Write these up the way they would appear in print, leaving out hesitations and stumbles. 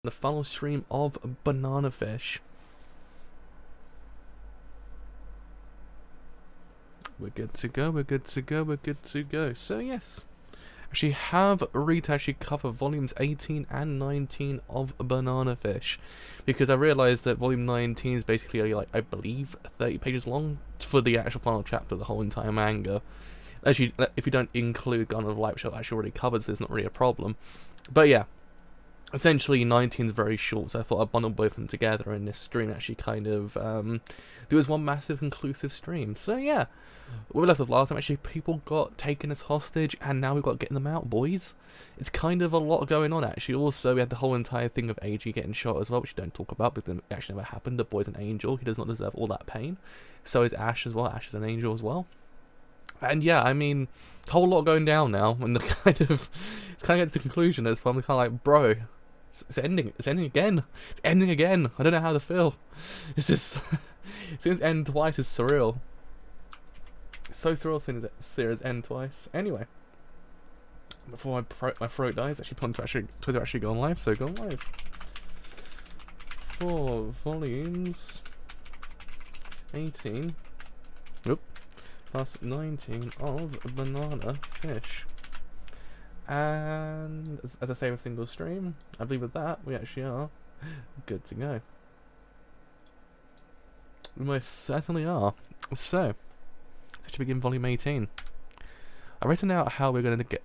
The final stream of Banana Fish. We're good to go, we're good to go, we're good to go. So yes, actually have read to actually cover volumes 18 and 19 of Banana Fish, because I realised that volume 19 is basically only, like, I believe 30 pages long for the actual final chapter of the whole entire manga. Actually, if you don't include Gun of Light, which I've actually already covered, so it's not really a problem. But yeah, essentially 19 is very short, so I thought I'd bundle both of them together in this stream, actually kind of do as one massive conclusive stream. So yeah, we left off last time, actually people got taken as hostage, and now we've got getting them out, boys. It's kind of a lot going on, actually. Also, we had the whole entire thing of AG getting shot as well, which we don't talk about because it actually never happened. The boy's an angel, he does not deserve all that pain. So is Ash as well, Ash is an angel as well. And yeah, I mean, a whole lot going down now, and the kind of gets to the conclusion that's probably kind of like, bro, it's ending again. It's ending again. I don't know how to feel. It's just, since end twice is surreal. It's so surreal seeing series end twice. Anyway, before my throat dies, actually Twitter actually go on live, so go on live. 4 volumes, 18, oop, plus 19 of Banana Fish. And as I say with single stream, I believe with that we actually are good to go. We most certainly are. So let's begin volume 18. I've written out how we're going to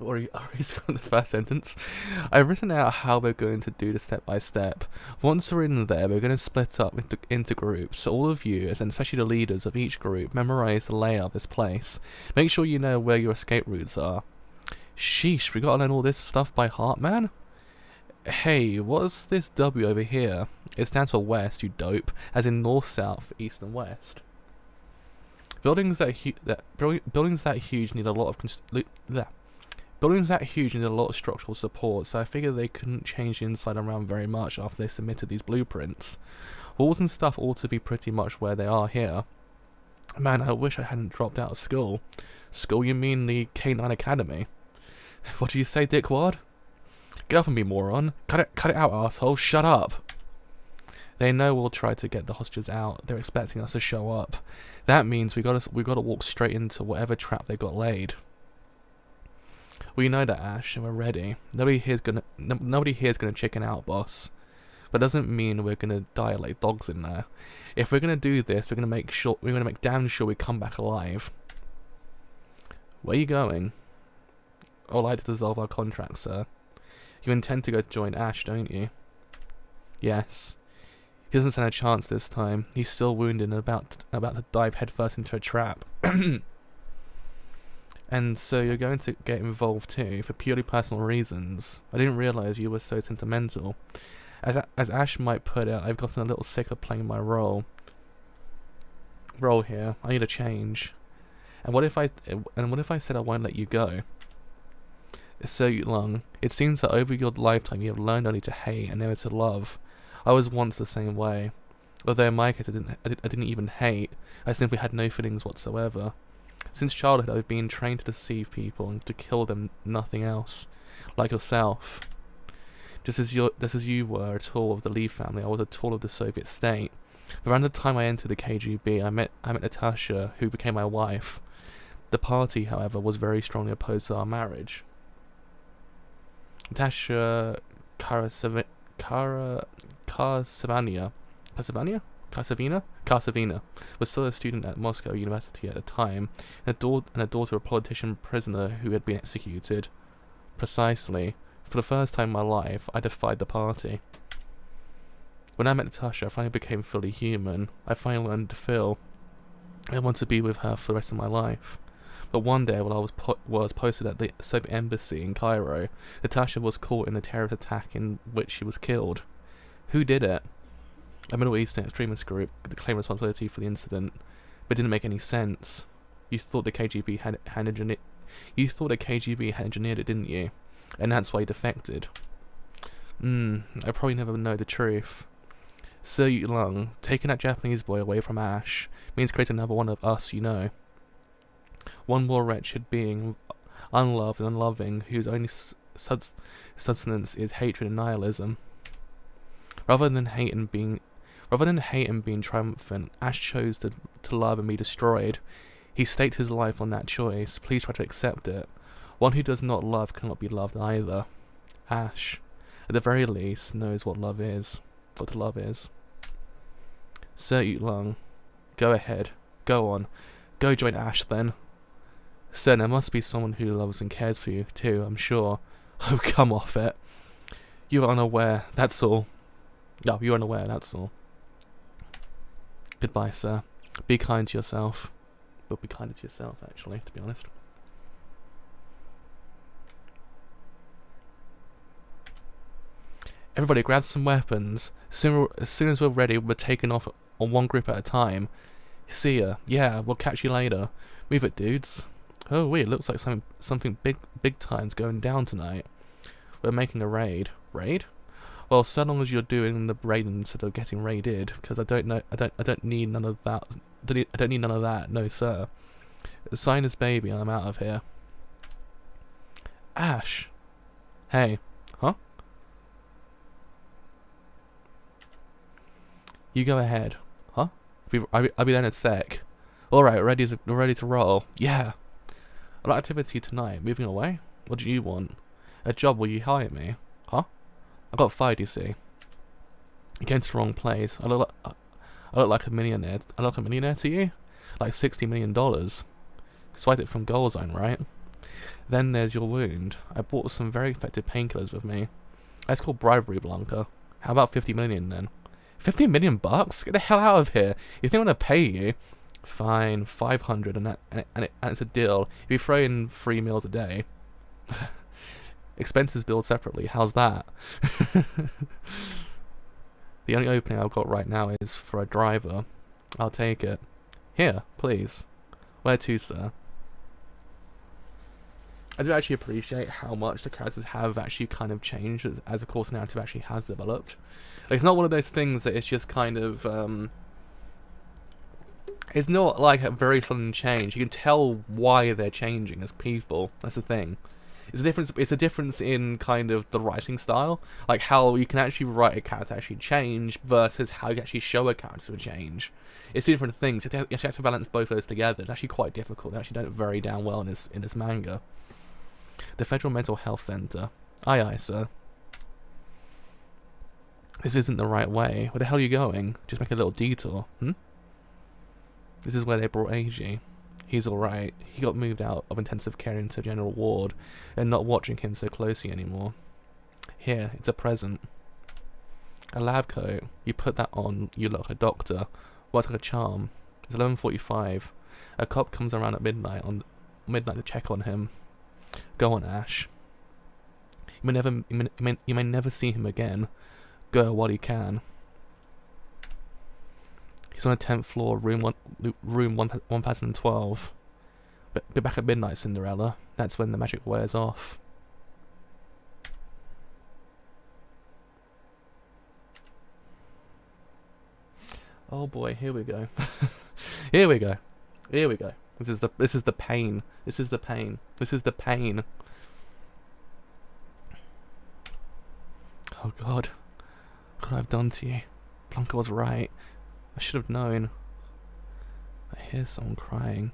already the first sentence. I've written out how we're going to do this step by step. Once we're in there, we're going to split up into groups. So all of you, and especially the leaders of each group, memorize the layout of this place. Make sure you know where your escape routes are. Sheesh, we gotta learn all this stuff by heart, man. Hey, what's this W over here? It stands for west, you dope, as in north, south, east, and west. Buildings that huge need a lot of Buildings that huge need a lot of structural support, so I figured they couldn't change the inside around very much after they submitted these blueprints. Walls and stuff ought to be pretty much where they are here. Man, I wish I hadn't dropped out of school. School, you mean the K9 Academy? What do you say, dickwad? Get up and be moron. Cut it out, asshole. Shut up. They know we'll try to get the hostages out. They're expecting us to show up. That means we gotta walk straight into whatever trap they got laid. We know that, Ash, and we're ready. Nobody here's gonna chicken out, boss. But doesn't mean we're gonna die like dogs in there. If we're gonna do this, we're gonna make damn sure we come back alive. Where are you going? I'd like to dissolve our contract, sir. You intend to go join Ash, don't you? Yes. He doesn't stand a chance this time. He's still wounded and about to dive headfirst into a trap. And so you're going to get involved too, for purely personal reasons. I didn't realise you were so sentimental. As Ash might put it, I've gotten a little sick of playing my role here. I need a change. And what if I said I won't let you go? So long. It seems that over your lifetime you have learned only to hate and never to love. I was once the same way. Although in my case I didn't even hate. I simply had no feelings whatsoever. Since childhood I've been trained to deceive people and to kill them, nothing else. Like yourself. Just as you were a tool of the Lee family, I was a tool of the Soviet state. But around the time I entered the KGB, I met Natasha, who became my wife. The party, however, was very strongly opposed to our marriage. Natasha Karsavina was still a student at Moscow University at the time, and a daughter of a politician prisoner who had been executed. Precisely. For the first time in my life, I defied the party. When I met Natasha, I finally became fully human. I finally learned to feel. I wanted to be with her for the rest of my life. But one day, while I was posted at the Soviet embassy in Cairo, Natasha was caught in a terrorist attack in which she was killed. Who did it? A Middle Eastern extremist group that claimed responsibility for the incident, but it didn't make any sense. You thought the KGB had engineered it, didn't you? And that's why you defected. I probably never know the truth. So Long, taking that Japanese boy away from Ash means creating another one of us, you know. One more wretched being, unloved and unloving, whose sustenance is hatred and nihilism. Rather than hate and being triumphant, Ash chose to love and be destroyed. He staked his life on that choice. Please try to accept it. One who does not love cannot be loved either. Ash, at the very least, knows what love is. What love is. Sir Yulong, go ahead. Go on. Go join Ash then. Sir, there must be someone who loves and cares for you too, I'm sure. Oh, come off it. You are unaware, that's all. No, you're unaware, that's all. Goodbye, sir. Be kind to yourself. Well, be kinder to yourself, actually, to be honest. Everybody, grab some weapons. As soon as we're ready, we're taking off on one group at a time. See ya. Yeah, we'll catch you later. Move it, dudes. Oh, wait, it looks like something big time's going down tonight. We're making a raid. Raid? Well, so long as you're doing the raid instead of getting raided, because I don't need none of that. I don't need none of that. No, sir. Sign this baby, and I'm out of here. Ash. Hey. Huh? You go ahead. Huh? I'll be there in a sec. Alright, we're ready to roll. Yeah. A lot of activity tonight. Moving away? What do you want? A job, will you hire me? Huh? I got fired, you see. You came to the wrong place. I look like a millionaire. I look like a millionaire to you? Like $60 million. Swiped it from Goal Zone, right? Then there's your wound. I bought some very effective painkillers with me. That's called bribery, Blanca. How about 50 million then? 50 million bucks? Get the hell out of here. You think I'm gonna pay you? Fine, 500 and it's a deal. If you throw in 3 meals a day. Expenses billed separately. How's that? The only opening I've got right now is for a driver. I'll take it. Here, please. Where to, sir? I do actually appreciate how much the characters have actually kind of changed as the course narrative actually has developed. Like, it's not one of those things that it's just kind of it's not like a very sudden change. You can tell why they're changing as people. That's the thing. It's a difference in kind of the writing style, like how you can actually write a character actually change versus how you actually show a character to change. It's different things. You have to balance both of those together. It's actually quite difficult. They actually don't very down well in this manga. The Federal Mental Health Center. Aye, aye, sir. This isn't the right way. Where the hell are you going? Just make a little detour. This is where they brought AG. He's alright. He got moved out of intensive care into a general ward and not watching him so closely anymore. Here, it's a present. A lab coat. You put that on, you look like a doctor. Works like a charm. It's 11:45. A cop comes around at midnight to check on him. Go on, Ash. You may never see him again. Go while you can. He's on the 10th floor, room 1012. Be back at midnight, Cinderella. That's when the magic wears off. Oh boy, here we go. Here we go. Here we go. This is the pain. This is the pain. This is the pain. Oh god. What could I have done to you? Blanca was right. I should have known. I hear someone crying.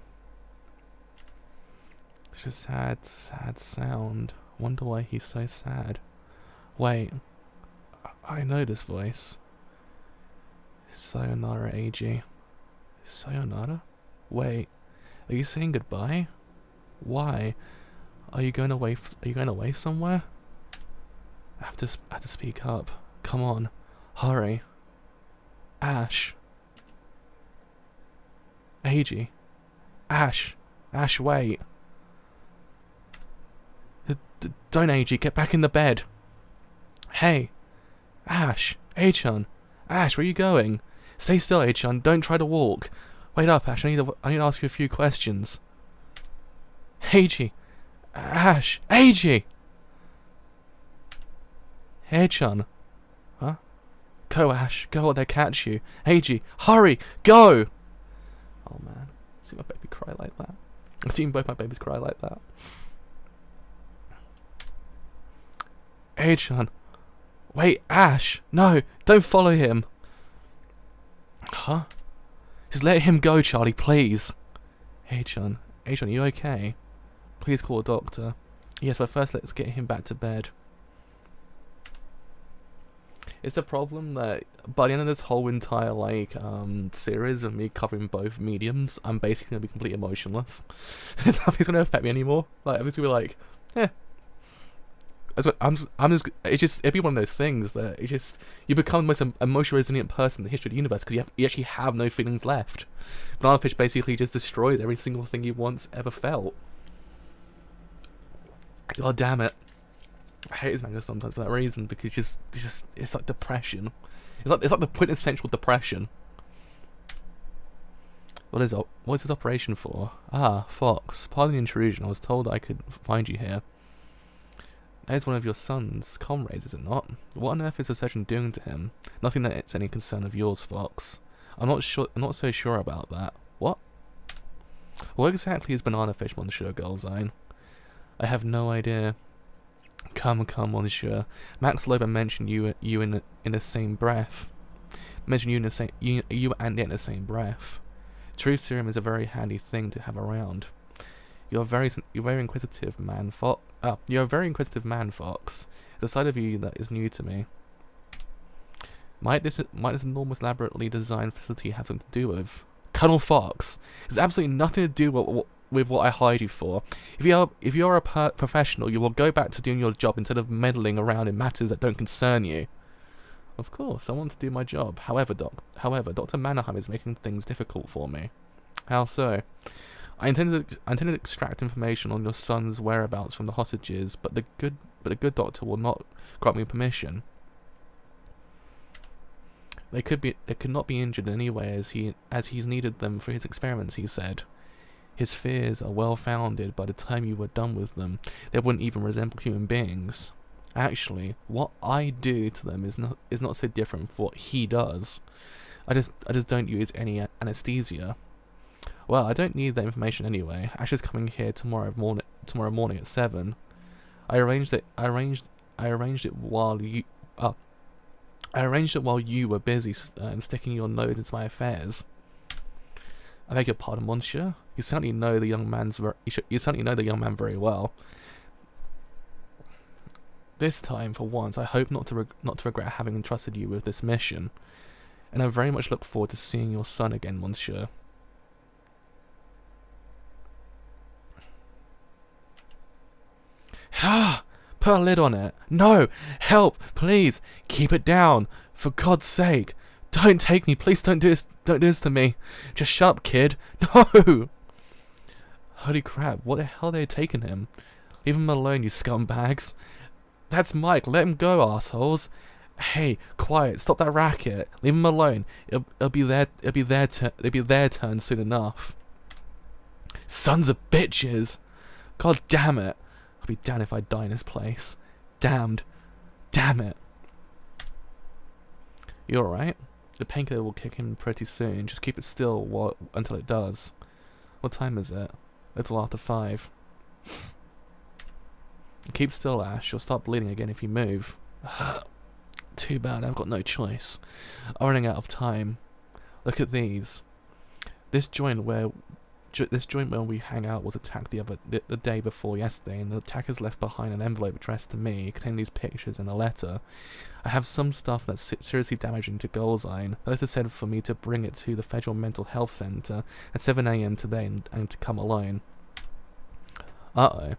It's a sad, sad sound. Wonder why he's so sad. Wait. I know this voice. Sayonara, AG. Sayonara? Wait. Are you saying goodbye? Why? Are you going away? Are you going away somewhere? I have to speak up. Come on, hurry. Ash. AG. Ash. Ash, wait. Don't, AG. Get back in the bed. Hey. Ash. Achan. Ash, where are you going? Stay still, Achan. Don't try to walk. Wait up, Ash. I need to ask you a few questions. AG. Ash. AG. Achan. Huh? Go, Ash. Go or they'll catch you. AG. Hurry. Go. Oh, man. I've seen my baby cry like that. I've seen both my babies cry like that. Adrian. Wait, Ash. No, don't follow him. Huh? Just let him go, Charlie, please. Adrian. Adrian, are you okay? Please call a doctor. Yes, but first let's get him back to bed. It's the problem that by the end of this whole entire series of me covering both mediums, I'm basically gonna be completely emotionless. Nothing's gonna affect me anymore. Like I'm just gonna be like, eh. It'd be one of those things that you become the most emotionally resilient person in the history of the universe because you actually have no feelings left. Banana Fish basically just destroys every single thing you once ever felt. God damn it. I hate this manga sometimes for that reason, because it's like depression. It's like the quintessential depression. What is this operation for? Ah, Fox. Pardon the intrusion. I was told I could find you here. That is one of your son's comrades, is it not? What on earth is the surgeon doing to him? Nothing that it's any concern of yours, Fox. I'm not so sure about that. What? What exactly is Banana Fish, Monsieur Girlzine? I have no idea. Come, Monsieur. Max Lober mentioned you in the same breath. Mentioned you and it in the same breath. Truth serum is a very handy thing to have around. You're very inquisitive man, Fox. You're a very inquisitive man, Fox. It's a side of you that is new to me. Might this enormous, elaborately designed facility have something to do with Colonel Fox? There's absolutely nothing to do with what I hired you for. If you're a professional, you will go back to doing your job instead of meddling around in matters that don't concern you. Of course, I want to do my job. However, Dr. Mannerheim is making things difficult for me. How so? I intended to extract information on your son's whereabouts from the hostages, but the good doctor will not grant me permission. They could not be injured in any way as he's needed them for his experiments, he said. His fears are well founded. By the time you were done with them, they wouldn't even resemble human beings. Actually, what I do to them is not so different from what he does. I just don't use any anesthesia. Well, I don't need that information anyway. Ash is coming here tomorrow morning at 7. I arranged it while you were busy sticking your nose into my affairs. I beg your pardon, Monsieur. You certainly know the young man very well. This time, for once, I hope not to regret having entrusted you with this mission, and I very much look forward to seeing your son again, Monsieur. Put a lid on it. No! Help! Please! Keep it down! For God's sake! Don't take me! Please don't do this to me! Just shut up, kid! No! Holy crap, what the hell are they taking him? Leave him alone, you scumbags! That's Mike, let him go, assholes! Hey, quiet, stop that racket! Leave him alone. It'll be their turn soon enough. Sons of bitches! God damn it! I'll be damned if I die in this place. Damned. Damn it. You alright? The painkiller will kick in pretty soon. Just keep it still until it does. What time is it? A little after 5. Keep still, Ash. You'll start bleeding again if you move. Too bad, I've got no choice. I'm running out of time. Look at these. This joint where we hang out was attacked the day before yesterday, and the attackers left behind an envelope addressed to me containing these pictures and a letter. I have some stuff that's seriously damaging to Girlzine. The letter said for me to bring it to the Federal Mental Health Center at 7 AM today and to come alone. Uh-oh.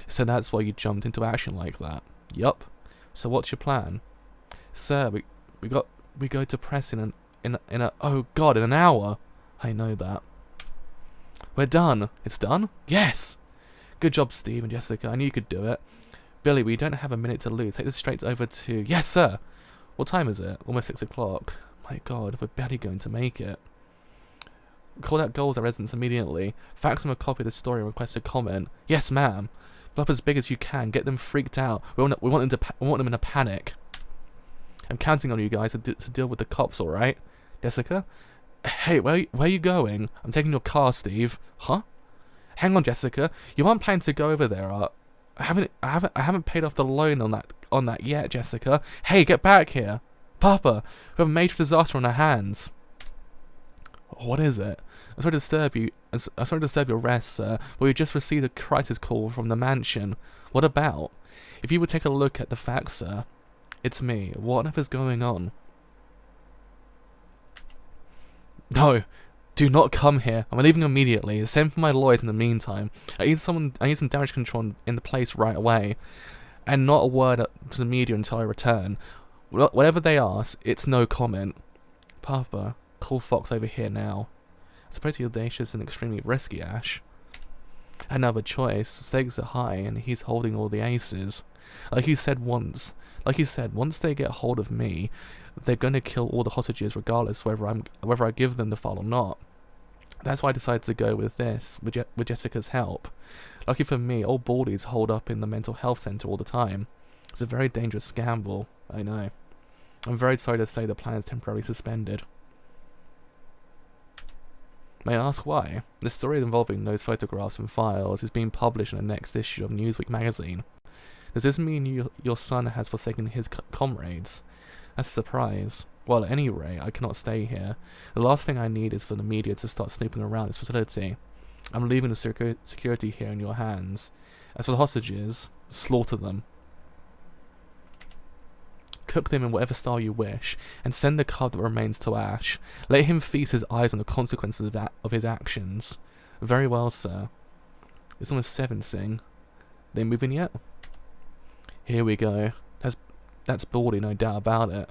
So that's why you jumped into action like that. Yup. So what's your plan? Sir, we go to press in oh god, in an hour. I know that. We're done. It's done? Yes! Good job, Steve and Jessica. I knew you could do it. Billy, we don't have a minute to lose. Take this straight over to... Yes, sir! What time is it? Almost 6 o'clock. My god, we're barely going to make it. Call out goals at residence immediately. Fax them a copy of the story and request a comment. Yes, ma'am. Blow up as big as you can. Get them freaked out. We want them in a panic. I'm counting on you guys to deal with the cops, alright? Jessica? Hey, where are you going? I'm taking your car, Steve. Huh? Hang on, Jessica. You aren't planning to go over there, I haven't paid off the loan on that yet, Jessica. Hey, get back here. Papa, we have a major disaster on our hands. What is it? I'm sorry to disturb you. I'm sorry to disturb your rest, sir, but we just received a crisis call from the mansion. What about? If you would take a look at the facts, sir. It's me. What on earth is going on? No. Do not come here. I'm leaving immediately. Send for my lawyers in the meantime. I need some damage control in the place right away. And not a word to the media until I return. Whatever they ask, it's no comment. Papa, call Fox over here now. It's pretty audacious and extremely risky, Ash. Another choice. The stakes are high, and he's holding all the aces. Like he said, once they get hold of me, they're gonna kill all the hostages, regardless whether I give them the file or not. That's why I decided to go with this, with Jessica's help. Lucky for me, old Baldy's holed up in the mental health center all the time. It's a very dangerous gamble, I know. I'm very sorry to say the plan is temporarily suspended. May I ask why? The story involving those photographs and files is being published in the next issue of Newsweek magazine. Does this mean your son has forsaken his comrades? That's a surprise. Well, at any rate, I cannot stay here. The last thing I need is for the media to start snooping around this facility. I'm leaving the security here in your hands. As for the hostages, slaughter them. Cook them in whatever style you wish, and send the cub that remains to Ash. Let him feast his eyes on the consequences of his actions. Very well, sir. It's almost 7, Sing. They moving yet? Here we go. That's Baldy, no doubt about it.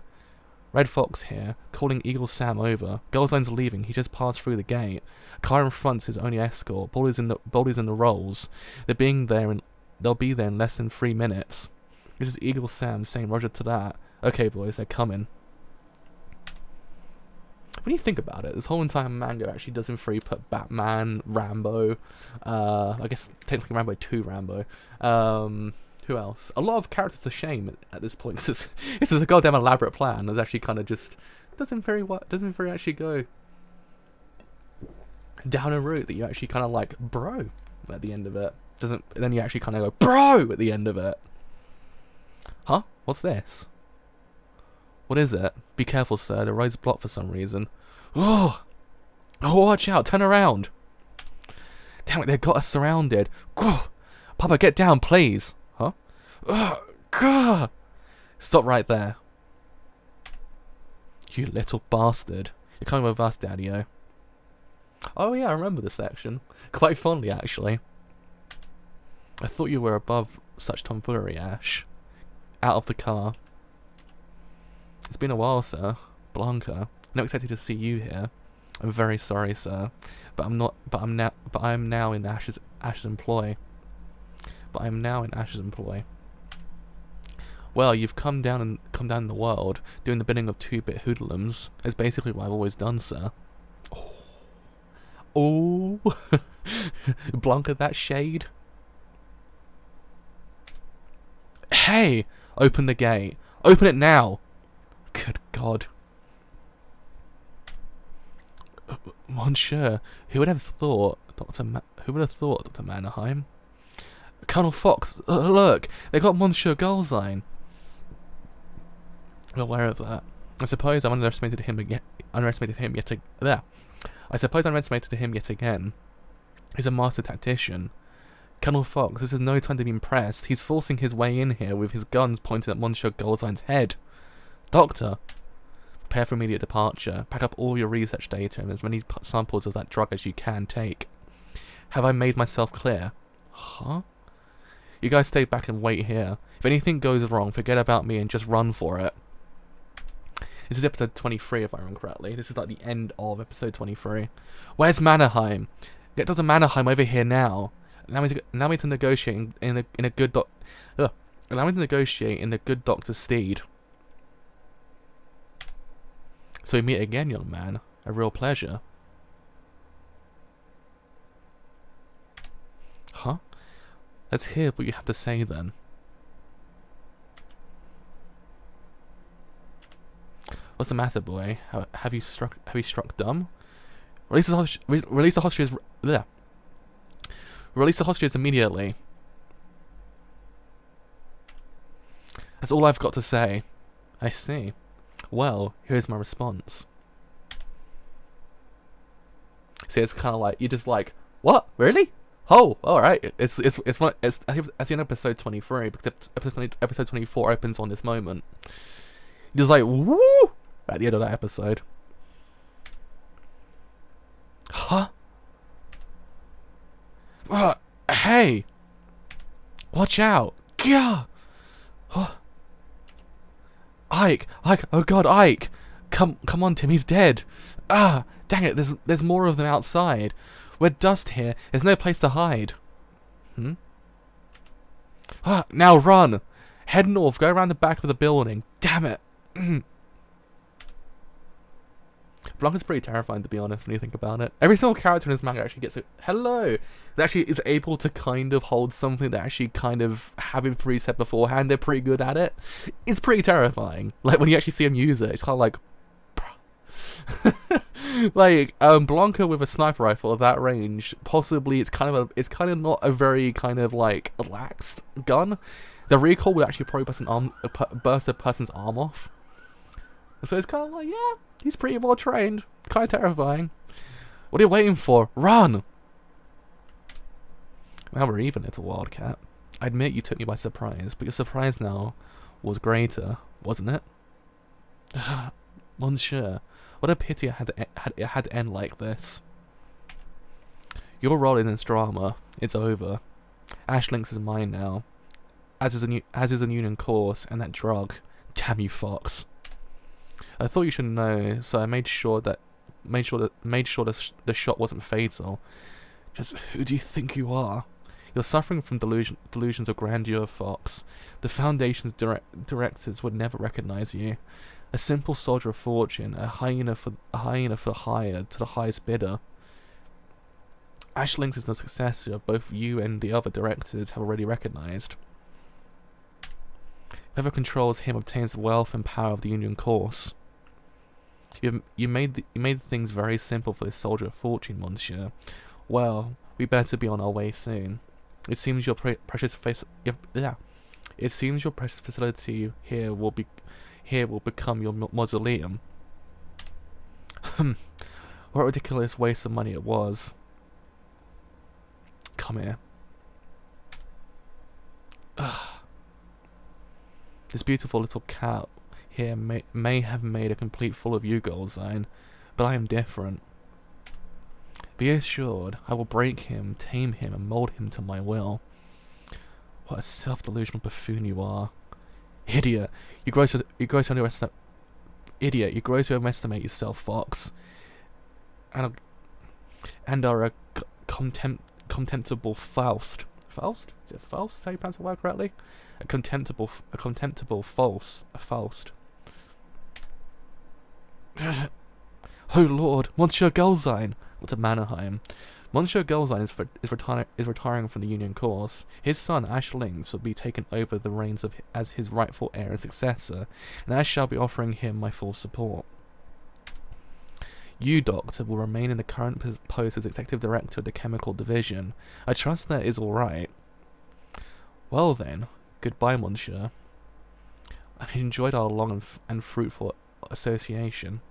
Red Fox here, calling Eagle Sam over. Girlzine's leaving, he just passed through the gate. Car in front's his only escort. Baldy's in the rolls. They'll be there in less than 3 minutes. This is Eagle Sam saying roger to that. Okay, boys, they're coming. When you think about it, this whole entire manga actually doesn't free put Batman, Rambo, I guess technically Rambo 2 Rambo, who else? A lot of characters to shame at this point. This is a goddamn elaborate plan. There's actually kind of just doesn't very actually go down a route that you actually kind of like, bro, at the end of it. Then you actually kind of go, bro, at the end of it. Huh? What's this? What is it? Be careful, sir. The road's blocked for some reason. Oh, watch out! Turn around! Damn it! They've got us surrounded. Papa, get down, please. Huh? Stop right there. You little bastard. You're coming with us, Daddy-o. Oh yeah, I remember this section. Quite fondly, actually. I thought you were above such tomfoolery, Ash. Out of the car. It's been a while, sir. Blanca. Not expected to see you here. I'm very sorry, sir. But I'm now in Ash's employ. Well, you've come down in the world, doing the bidding of 2-bit hoodlums. It's basically what I've always done, sir. Oh. Blanca, that shade. Hey! Open the gate. Open it now! Good God. Monsieur, who would have thought, Dr. Mannerheim? Colonel Fox, look! They got Monsieur Golzine. I'm aware of that. I suppose I underestimated him yet again. He's a master tactician. Colonel Fox, this is no time to be impressed. He's forcing his way in here with his guns pointed at Monsieur Golzine's head. Doctor, prepare for immediate departure. Pack up all your research data and as many samples of that drug as you can take. Have I made myself clear? Huh? You guys stay back and wait here. If anything goes wrong, forget about me and just run for it. This is episode 23, if I remember correctly. This is like the end of episode 23. Where's Mannerheim? Get Dr. Mannerheim over here now. Allow me to negotiate in a good doctor's stead. So we meet again, young man. A real pleasure. Huh? Let's hear what you have to say then. What's the matter, boy? Have you struck dumb? Release the hostages. Release the hostages immediately. That's all I've got to say. I see. Well, here's my response. See, it's kind of like, you're just like, what? Really? Oh, alright. It's I think it's the end of episode 23, because episode 24 opens on this moment. You're just like, woo! At the end of that episode. Huh? Hey! Watch out! Gah! Huh? Ike! Oh god, Ike! Come on, Tim, he's dead! Ah! Dang it, there's more of them outside. We're dust here. There's no place to hide. Now run! Head north, go around the back of the building. Damn it! Blanca's pretty terrifying, to be honest, when you think about it. Every single character in this manga actually gets hello! That actually is able to kind of hold something that actually kind of having preset beforehand. They're pretty good at it. It's pretty terrifying. Like, when you actually see them use it, it's kind of like... like, Blanca with a sniper rifle at that range, possibly it's kind of not a very kind of like relaxed gun. The recoil would actually probably burst a person's arm off. So it's kind of like, yeah, he's pretty well trained. Kind of terrifying. What are you waiting for? Run! Now we're even, little wildcat. I admit you took me by surprise, but your surprise now was greater, wasn't it? Monsieur, what a pity it had to end like this. Your role in this drama, it's over. Ashlinks is mine now. As is a Union course and that drug. Damn you, Fox. I thought you should know, so I made sure the shot wasn't fatal. Just who do you think you are? You're suffering from delusions of grandeur, Fox. The Foundation's directors would never recognize you. A simple soldier of fortune, a hyena for hire to the highest bidder. Ashlinks is the successor both you and the other directors have already recognized. Whoever controls him obtains the wealth and power of the Union course. You made things very simple for this soldier of fortune, Monsieur. Well, we better be on our way soon. It seems your precious facility here will become your mausoleum. What a ridiculous waste of money it was. Come here. This beautiful little cat here may have made a complete fool of you, Goldzine, but I am different. Be assured, I will break him, tame him, and mold him to my will. What a self-delusional buffoon you are. Idiot, you grossly overestimate yourself, Fox, and are a contemptible Faust. Faust? Is it Faust? Is that how you pronounce the word correctly? A contemptible Faust. Oh Lord, Monsieur Goldzine! What's a Mannerheim? Monsieur Goldzine is retiring from the Union course. His son, Ash Lynx, will be taken over the reins as his rightful heir and successor, and I shall be offering him my full support. You, Doctor, will remain in the current post as Executive Director of the Chemical Division. I trust that is alright. Well then, goodbye, Monsieur. I enjoyed our long and fruitful association.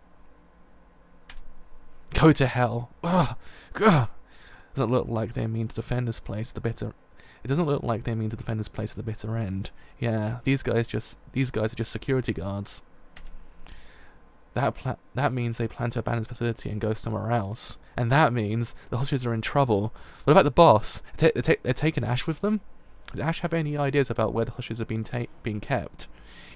Go to hell. Ugh. Ugh. Doesn't look like they mean to defend this place to the bitter. It doesn't look like they mean to defend this place to the bitter end. Yeah, these guys are just security guards. That means they plan to abandon this facility and go somewhere else. And that means the hostages are in trouble. What about the boss? They're taking Ash with them? Does Ash have any ideas about where the hostages are being kept?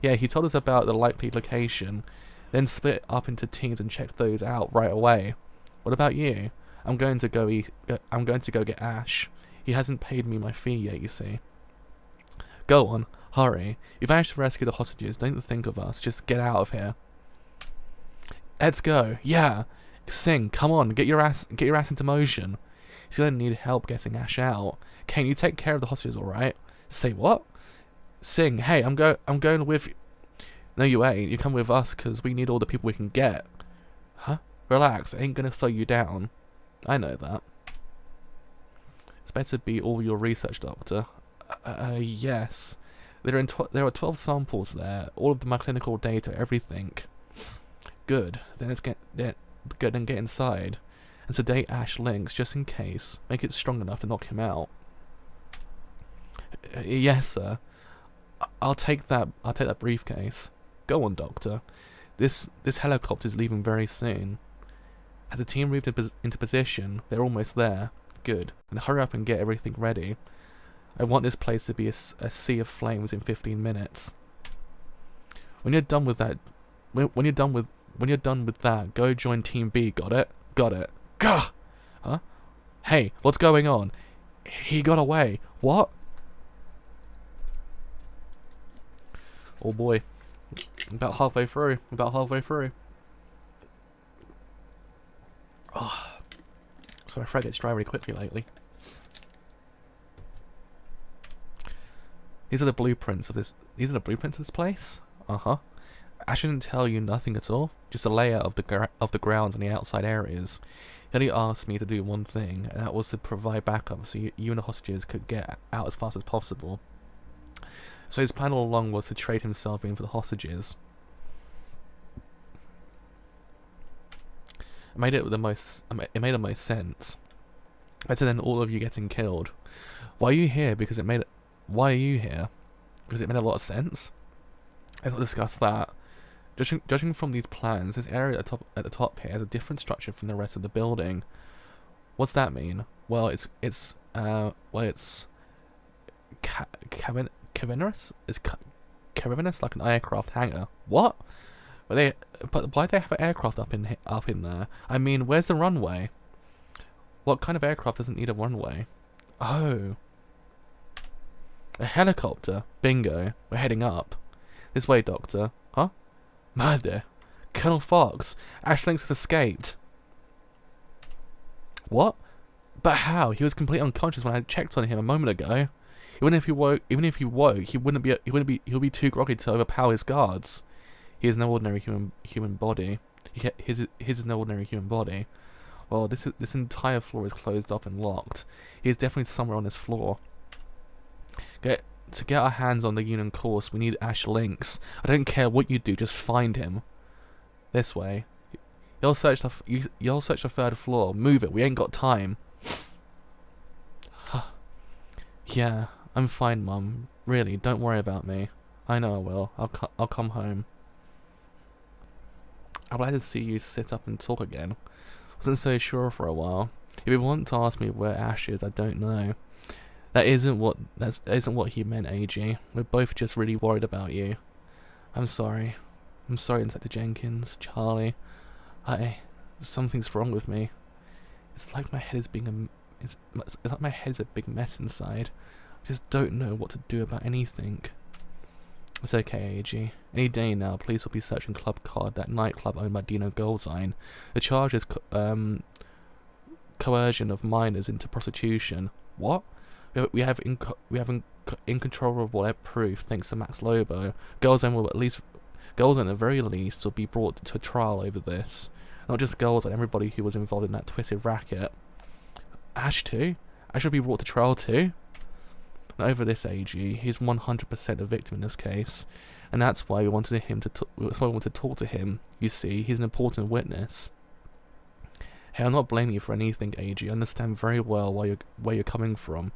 Yeah, he told us about the likely location. Then split up into teams and check those out right away. What about you? I'm going to go get Ash. He hasn't paid me my fee yet, you see. Go on, hurry. You've managed to rescue the hostages. Don't think of us. Just get out of here. Let's go. Yeah. Sing, come on, get your ass into motion. He's gonna need help getting Ash out. Can you take care of the hostages, alright? Say what? Sing, hey, I'm going with you. No, you ain't. You come with us because we need all the people we can get. Huh? Relax, I ain't gonna slow you down. I know that. It's better be all your research, Doctor. Yes. There are 12 samples there. All of them are clinical data, everything. Good. Then then get inside and sedate Ash Lynx just in case. Make it strong enough to knock him out. Yes, sir. I'll take that briefcase. Go on, Doctor. This helicopter is leaving very soon. Has the team moved into position? They're almost there. Good. And hurry up and get everything ready. I want this place to be a sea of flames in 15 minutes. When you're done with that, when you're done with that, go join Team B. Got it? Got it. Gah! Huh? Hey, what's going on? He got away. What? Oh boy. About halfway through. Oh. So my throat gets dry really quickly lately. These are the blueprints of this. These are the blueprints of this place. I shouldn't tell you nothing at all. Just a layout of the grounds and the outside areas. He only asked me to do one thing, and that was to provide backup so you and the hostages could get out as fast as possible. So his plan all along was to trade himself in for the hostages. It made the most sense. Better than all of you getting killed. Why are you here? Why are you here? Because it made a lot of sense. Let's not discuss that. Judging from these plans, this area at the top here has a different structure from the rest of the building. What's that mean? Well, it's cavernous? Is cavernous like an aircraft hangar? What? But why do they have an aircraft up in there? I mean, where's the runway? What kind of aircraft doesn't need a runway? Oh. A helicopter. Bingo. We're heading up. This way, Doctor. Huh? Murder. Colonel Fox. Ash Lynx has escaped. What? But how? He was completely unconscious when I checked on him a moment ago. Even if he woke, he would be too groggy to overpower his guards. He is no ordinary human body. His is no ordinary human body. Well, this entire floor is closed off and locked. He is definitely somewhere on this floor. To get our hands on the Union course, we need Ash Lynx. I don't care what you do, just find him. This way. You'll search the third floor. Move it. We ain't got time. Yeah, I'm fine, Mum. Really, don't worry about me. I know I will. I'll come home. I'm glad to see you sit up and talk again. Wasn't so sure for a while. If you want to ask me where Ash is, I don't know. That isn't what he meant, AG. We're both just really worried about you. I'm sorry. I'm sorry, Inspector Jenkins, Charlie. Something's wrong with me. It's like my head is it's like my head's a big mess inside. I just don't know what to do about anything. It's okay, AG. Any day now, police will be searching Club Cod, that nightclub owned by Dino Goldstein. The charge is coercion of minors into prostitution. What? We have incontroverable proof thanks to Max Lobo. Goldstein at the very least will be brought to trial over this. Not just Goldstein, everybody who was involved in that twisted racket. Ash too? Ash will be brought to trial too? Not over this, AG. He's 100% a victim in this case, and that's why we wanted to talk to him. You see, he's an important witness. Hey, I'm not blaming you for anything, AG. I understand very well where you're coming from,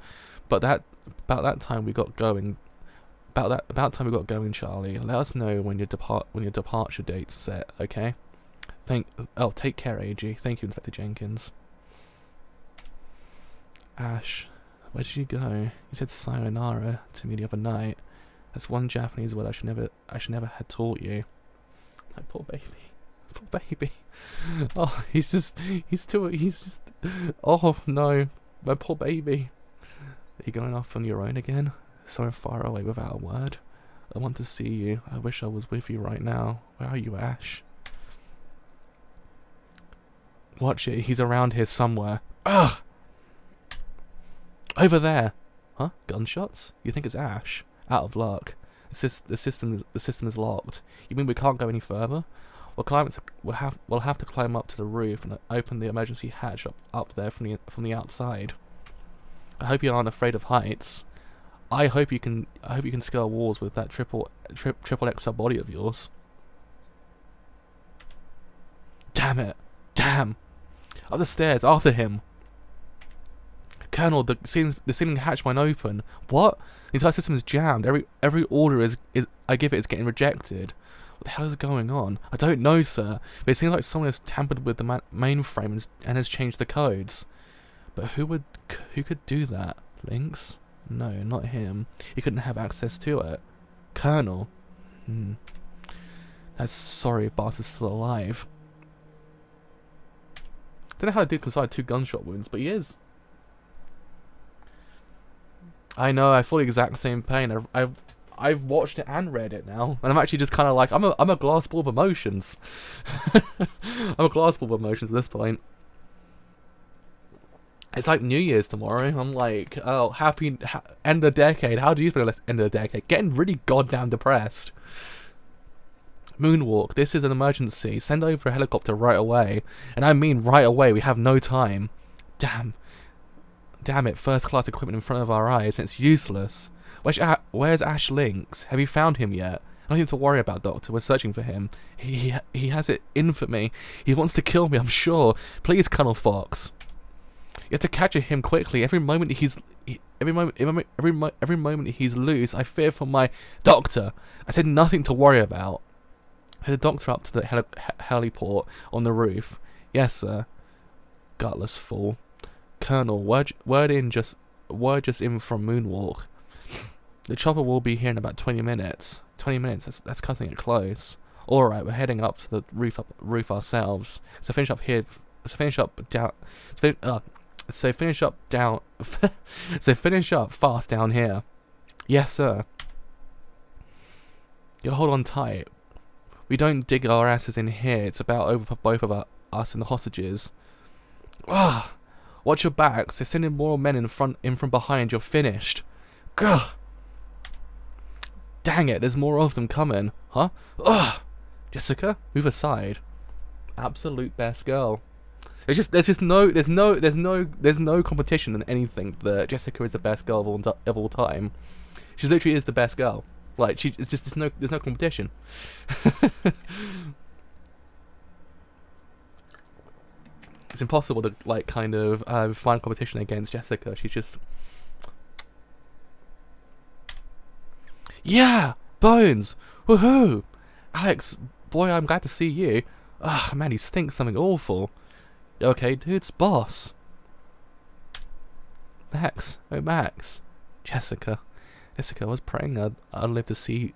but about that time we got going. About time we got going, Charlie. Let us know when your departure date's set, okay? Take care, AG. Thank you, Inspector Jenkins. Ash, where did you go? You said sayonara to me the other night. That's one Japanese word I should never have taught you. My poor baby. Poor baby. Oh, oh no, my poor baby. Are you going off on your own again? So far away without a word? I want to see you. I wish I was with you right now. Where are you, Ash? Watch it, he's around here somewhere. Ugh! Over there! Huh? Gunshots? You think it's Ash? Out of luck. The system is locked. You mean we can't go any further? We'll have to climb up to the roof and open the emergency hatch up there from the outside. I hope you aren't afraid of heights. I hope you can scale walls with that triple XL body of yours. Damn it! Damn! Up the stairs after him. Colonel, the ceiling hatch won't open. What? The entire system is jammed. Every order I give it is getting rejected. What the hell is going on? I don't know, sir. But it seems like someone has tampered with the mainframe and has changed the codes. But who could do that? Lynx? No, not him. He couldn't have access to it. Colonel? That's sorry, Bart is still alive. Don't know how I did consider 2 gunshot wounds, but he is. I know, I feel the exact same pain. I've watched it and read it now, and I'm actually just kind of like, I'm a glass ball of emotions. I'm a glass ball of emotions at this point. It's like New Year's tomorrow. I'm like, oh, happy end of the decade. How do you feel at end of the decade? Getting really goddamn depressed. Moonwalk, this is an emergency. Send over a helicopter right away. And I mean right away, we have no time. Damn it, first class equipment in front of our eyes, and it's useless. Where's Ash Lynx? Have you found him yet? Nothing to worry about, Doctor. We're searching for him. He has it in for me. He wants to kill me, I'm sure. Please, Colonel Fox. You have to capture him quickly. Every moment he's loose, I fear for my Doctor. I said nothing to worry about. Head the Doctor up to the heliport on the roof. Yes, sir. Gutless fool. Colonel, word just in from Moonwalk. The chopper will be here in about 20 minutes. 20 minutes. That's cutting it close. All right, we're heading up to the roof ourselves. So finish up here. So finish up fast down here. Yes, sir. You hold on tight. We don't dig our asses in here. It's about over for both of us and the hostages. Ah, watch your backs. They're sending more men in from behind. You're finished. Gah. Dang it! There's more of them coming. Huh? Ugh. Jessica, move aside. Absolute best girl. There's no competition in anything that Jessica is the best girl of all time. She literally is the best girl. Like there's no competition. It's impossible to like kind of find competition against Jessica. She's just Bones, woohoo! Alex, boy, I'm glad to see you. Ah, man, he stinks something awful. Okay, dude's boss. Max, oh Max, Jessica, I was praying I'd live to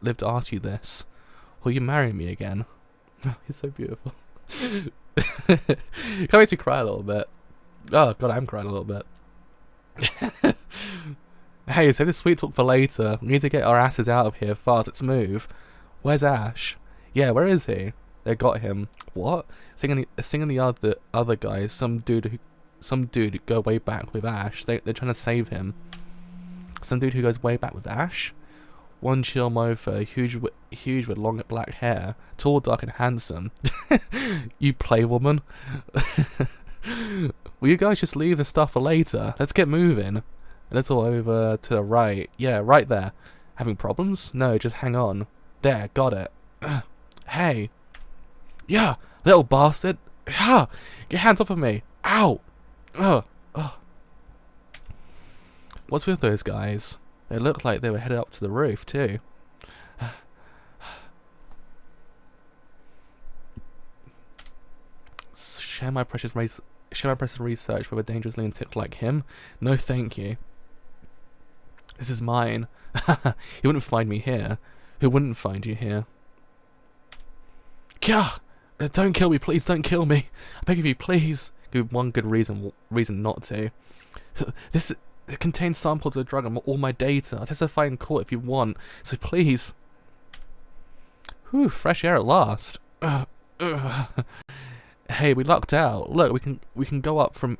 live to ask you this. Will you marry me again? He's so beautiful. Can't make me cry a little bit. Oh god, I'm crying a little bit. Hey, save this sweet talk for later. We need to get our asses out of here fast. Let's move. Where's Ash? Yeah, where is he? They got him. What? Singing the other guys. Some dude go way back with Ash. They're trying to save him. Some dude who goes way back with Ash. One chill mofo, huge with long black hair, tall, dark, and handsome. You play woman. Will you guys just leave the stuff for later? Let's get moving. A little over to the right. Yeah, right there. Having problems? No, just hang on. There, got it. Hey. Yeah, little bastard. Yeah, get hands off of me. Ow. Ugh. What's with those guys? They looked like they were headed up to the roof, too. Share my precious research with a dangerous lunatic like him? No, thank you. This is mine. He wouldn't find me here. Who wouldn't find you here? Gah! Don't kill me, please. Don't kill me. I beg of you, please. Give one good reason not to. It contains samples of the drug and all my data. I'll testify in court if you want. So please. Whew, fresh air at last. Hey, we lucked out. Look, we can go up from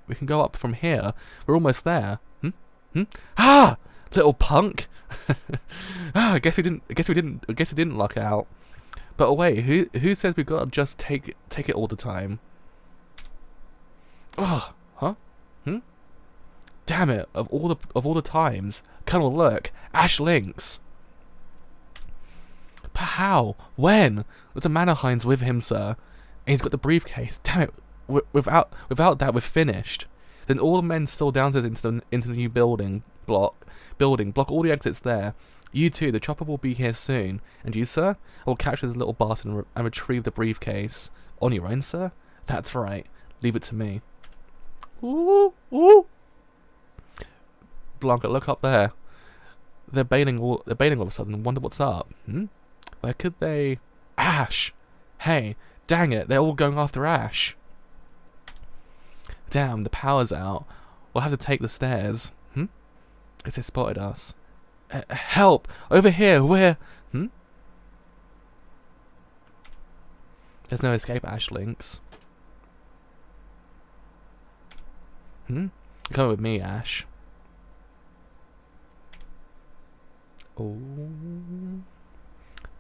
here. We're almost there. Ah, little punk. I guess we didn't luck out. But wait, who says we gotta just take it all the time? Oh, huh? Damn it! Of all the times, Colonel, look, Ash Lynx. But how? When? There's a Mannerheinz with him, sir. And he's got the briefcase. Damn it! Without that, we're finished. Then all the men still downstairs into the new building. Block all the exits there. You too. The chopper will be here soon. And you, sir? I will capture this little bastard and retrieve the briefcase. On your own, sir? That's right. Leave it to me. Ooh, ooh. Blanca, look up there. They're bailing all of a sudden. Wonder what's up. Where could they? Ash! Hey, dang it! They're all going after Ash. Damn, the power's out. We'll have to take the stairs. Guess they spotted us. Help! Over here! We're... There's no escape, Ash Lynx. You're coming with me, Ash. Oh,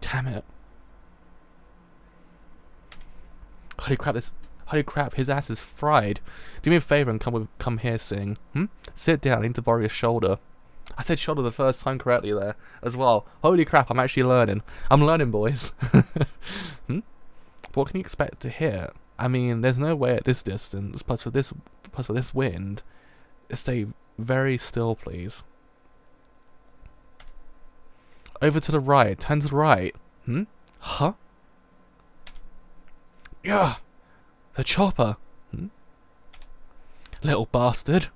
damn it! Holy crap! His ass is fried. Do me a favor and come here, Sing. Sit down. I need to borrow your shoulder. I said shoulder the first time correctly there as well. Holy crap! I'm actually learning. I'm learning, boys. What can you expect to hear? I mean, there's no way at this distance. Plus for this wind, stay very still, please. Over to the right. Turn to the right. Huh? Yeah. The chopper. Little bastard.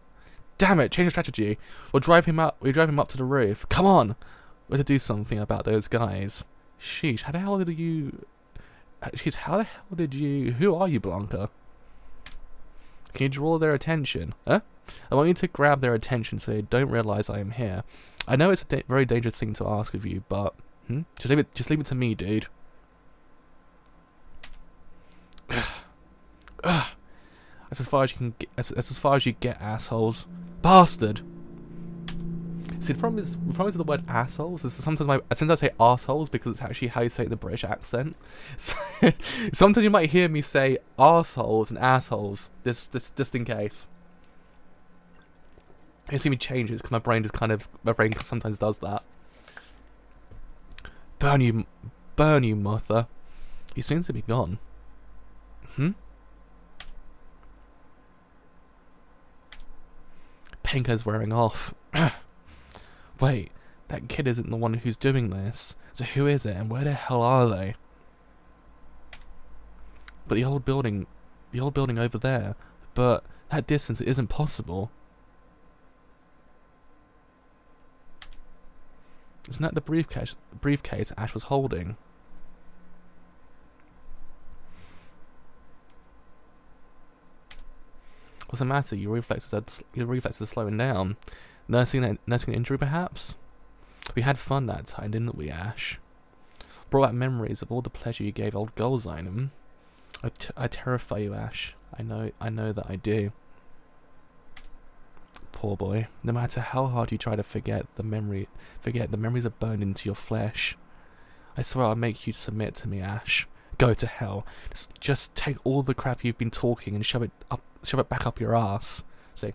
Damn it! Change of strategy. We'll drive him up. We drive him up to the roof. Come on. We have to do something about those guys. Sheesh. How the hell did you? Jeez, how the hell did you... Who are you, Blanca? Can you draw their attention? Huh? I want you to grab their attention so they don't realise I am here. I know it's a very dangerous thing to ask of you, but... Just leave it to me, dude. That's as far as you can get... That's as far as you get, assholes. Bastard! See, the problem with the word assholes is sometimes I say arseholes because it's actually how you say it in the British accent. So, sometimes you might hear me say arseholes and assholes, just in case. You see me change it because my brain sometimes does that. Burn you, mother. He seems to be gone. Pinker's wearing off. Wait, that kid isn't the one who's doing this. So who is it, and where the hell are they? But the old building over there. But that distance, it isn't possible. Isn't that the briefcase Ash was holding? What's the matter? Your reflexes are slowing down. Nursing an injury, perhaps? We had fun that time, didn't we, Ash? Brought back memories of all the pleasure you gave old Golzine. I terrify you, Ash. I know that I do. Poor boy. No matter how hard you try to forget, the memories are burned into your flesh. I swear I'll make you submit to me, Ash. Go to hell. Just take all the crap you've been talking and shove it back up your ass. See.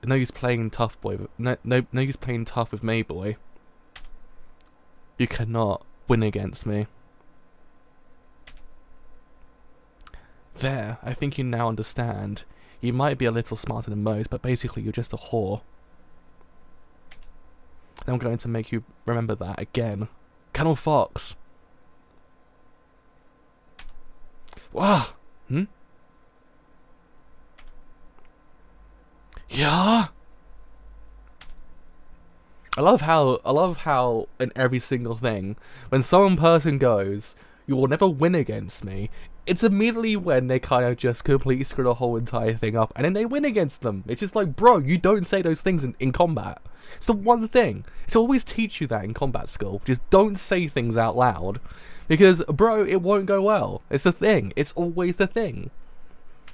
No use playing tough, boy. No use playing tough with me, boy. You cannot win against me. There, I think you now understand. You might be a little smarter than most, but basically you're just a whore. And I'm going to make you remember that again. Colonel Fox. Wow. Yeah. I love how in every single thing, when some person goes, "You will never win against me," it's immediately when they kind of just completely screw the whole entire thing up, and then they win against them. It's just like, bro, you don't say those things in combat. It's the one thing. It's always teach you that in combat school. Just don't say things out loud, because bro, it won't go well. It's the thing. It's always the thing.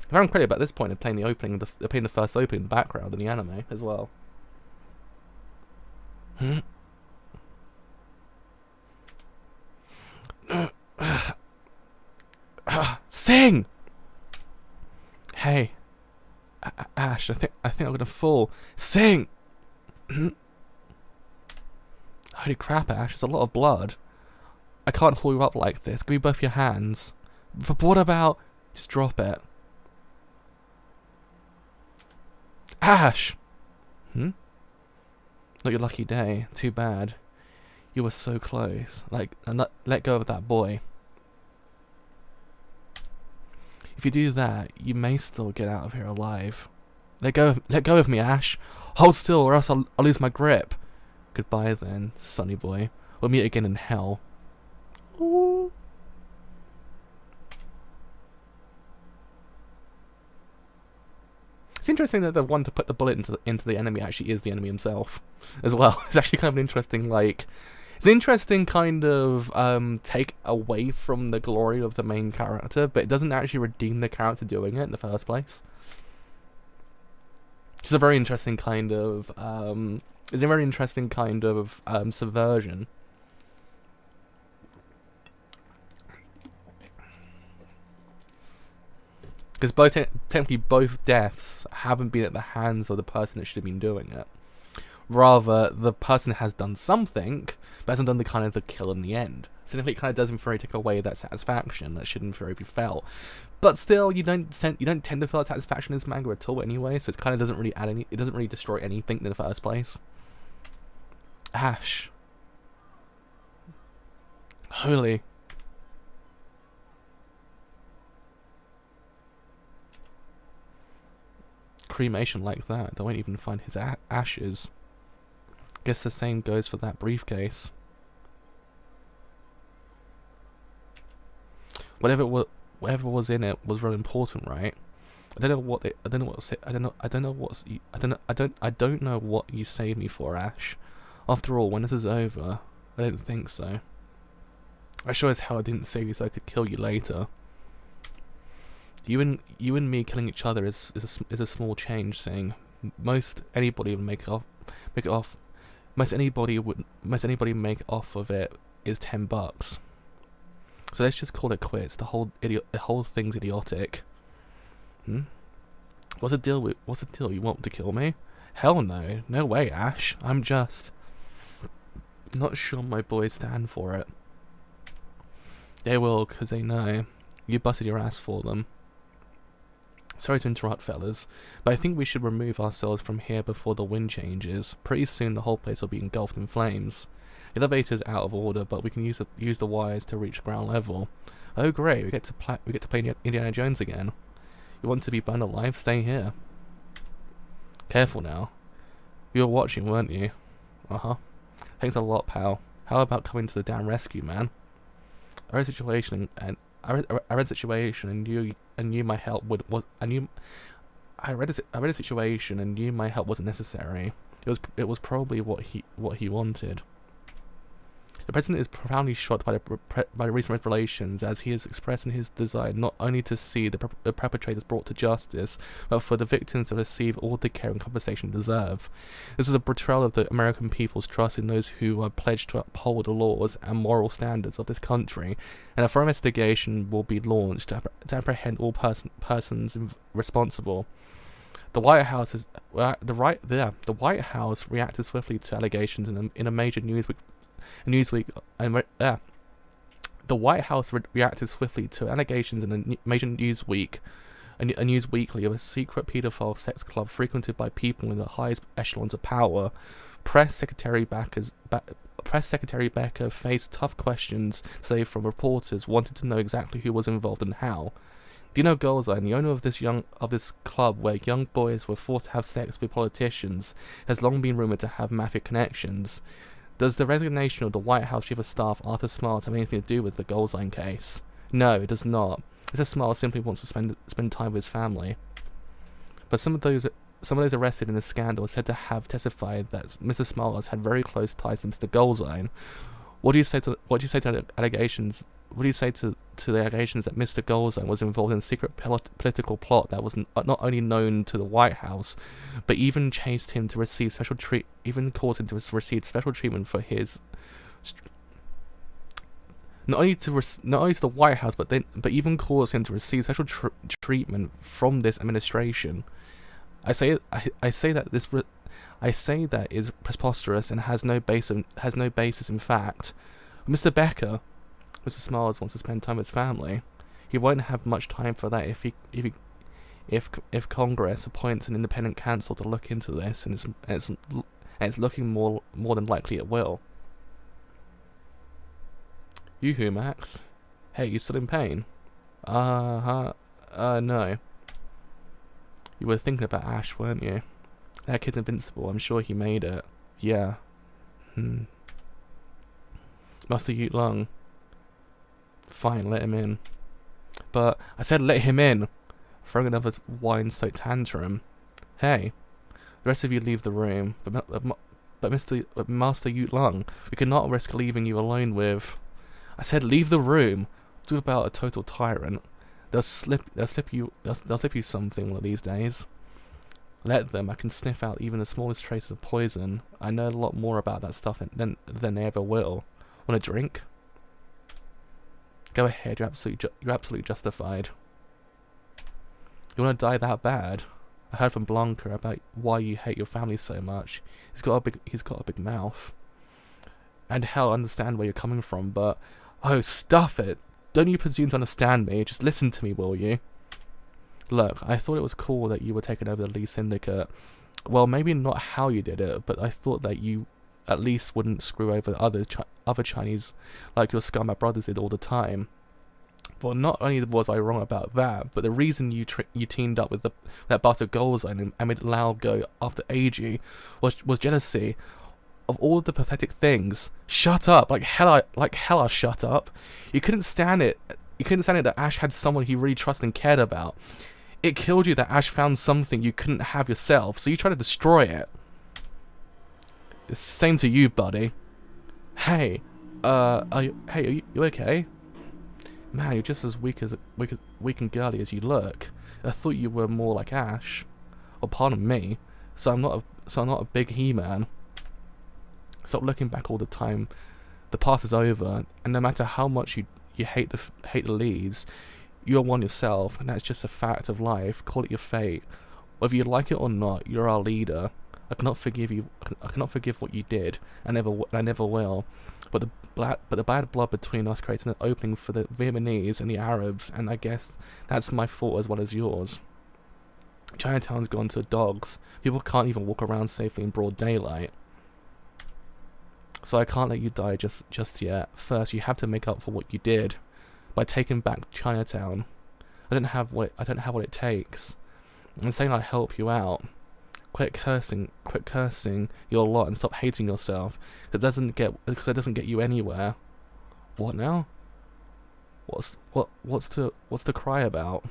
If I'm credit about this point of playing the first opening in the background in the anime as well. Sing! Hey, Ash, I think I'm gonna fall. Sing! Holy crap, Ash, there's a lot of blood. I can't haul you up like this. Give me both your hands. But what about... Just drop it. Ash! Not your lucky day. Too bad. You were so close. Like, and let go of that boy. If you do that, you may still get out of here alive. Let go of me, Ash. Hold still, or else I'll lose my grip. Goodbye then, sonny boy. We'll meet again in hell. Ooh. It's interesting that the one to put the bullet into the enemy actually is the enemy himself, as well. It's actually kind of an interesting, like... It's an interesting kind of take away from the glory of the main character, but it doesn't actually redeem the character doing it in the first place. It's a very interesting kind of subversion. Because technically both deaths haven't been at the hands of the person that should have been doing it. Rather, the person has done something, but hasn't done the kind of the kill in the end. So it kind of does in theory take away that satisfaction that should in theory be felt. But still, you don't tend to feel that satisfaction in this manga at all anyway. So it kind of doesn't really add any. It doesn't really destroy anything in the first place. Ash. Holy. Cremation like that. They won't even find his ashes. Guess the same goes for that briefcase. Whatever was in it was very important, right? I don't know what you saved me for, Ash. After all, when this is over, I don't think so. I sure as hell didn't save you so I could kill you later. You and me killing each other is a small change, saying most anybody would make off of it is $10. So let's just call it quits. The whole thing's idiotic. What's the deal? You want to kill me? Hell no. No way, Ash. I'm just not sure my boys stand for it. They will, because they know. You busted your ass for them. Sorry to interrupt, fellas, but I think we should remove ourselves from here before the wind changes. Pretty soon the whole place will be engulfed in flames. The elevator's out of order, but we can use the wires to reach ground level. Oh great, we get to play Indiana Jones again. You want to be burned alive? Stay here. Careful now. You were watching, weren't you? Thanks a lot, pal. How about coming to the damn rescue, man? I read a situation and knew my help wasn't necessary. It was probably what he wanted. The president is profoundly shocked by the recent revelations, as he has expressed in his desire not only to see the perpetrators brought to justice, but for the victims to receive all the care and compensation they deserve. This is a betrayal of the American people's trust in those who are pledged to uphold the laws and moral standards of this country, and a thorough investigation will be launched to apprehend all persons responsible. The White House reacted swiftly to allegations in a major The White House reacted swiftly to allegations in a major news weekly of a secret paedophile sex club frequented by people in the highest echelons of power. Press Secretary Becker faced tough questions, say from reporters wanting to know exactly who was involved and how. Dino Golzine, the owner of this club where young boys were forced to have sex with politicians, has long been rumored to have mafia connections. Does the resignation of the White House Chief of Staff Arthur Smart have anything to do with the Golzine case? No, it does not. Mr. Smart simply wants to spend time with his family. But some of those arrested in the scandal are said to have testified that Mr. Smart had very close ties to Mr. Golzine. What do you say to the allegations? What do you say to the allegations that Mr. Golzine was involved in a secret political plot that was not only known to the White House, but even caused him to receive special treatment for his not only to the White House, but even caused him to receive special treatment from this administration? I say that I say that is preposterous and has no basis in fact. Mr. Becker, Mr. Smiles wants to spend time with his family. He won't have much time for that if Congress appoints an independent counsel to look into this, and it's looking more than likely it will. Yoo-hoo, Max. Hey, you still in pain? No. You were thinking about Ash, weren't you? That kid's invincible. I'm sure he made it. Yeah. Master Ute Lung. Fine, let him in. But I said let him in. Throwing another wine-soaked tantrum. Hey, the rest of you leave the room. But Master Ute Lung, we cannot risk leaving you alone with. I said leave the room. Talk about a total tyrant. They'll slip you something one of these days. Let them. I can sniff out even the smallest traces of poison. I know a lot more about that stuff than they ever will. Want a drink? Go ahead. You're absolutely justified. You want to die that bad? I heard from Blanca about why you hate your family so much. He's got a big mouth. And hell, I understand where you're coming from, but oh, stuff it! Don't you presume to understand me? Just listen to me, will you? Look, I thought it was cool that you were taking over the Lee Syndicate. Well, maybe not how you did it, but I thought that you at least wouldn't screw over other Chinese like your scumbag brothers did all the time. Well, not only was I wrong about that, but the reason you teamed up with that bastard Goldzone and made Lao go after AG was jealousy. Of all the pathetic things, shut up! Like hell, I shut up. You couldn't stand it. You couldn't stand it that Ash had someone he really trusted and cared about. It killed you that Ash found something you couldn't have yourself, so you tried to destroy it. It's the same to you, buddy. Hey, are you okay? Man, you're just as weak and girly as you look. I thought you were more like Ash. Or pardon me. So I'm not a big He-Man. Stop looking back all the time. The past is over, and no matter how much you hate the Lees, you're one yourself, and that's just a fact of life. Call it your fate. Whether you like it or not, you're our leader. I cannot forgive you. I cannot forgive what you did. I never will. But the bad blood between us created an opening for the Vietnamese and the Arabs, and I guess that's my fault as well as yours. Chinatown's gone to the dogs. People can't even walk around safely in broad daylight. So I can't let you die just yet. First, you have to make up for what you did by taking back Chinatown. I don't have what it takes. I'm saying I'll help you out. Quit cursing your lot and stop hating yourself. Because it doesn't get you anywhere. What now? What's to cry about?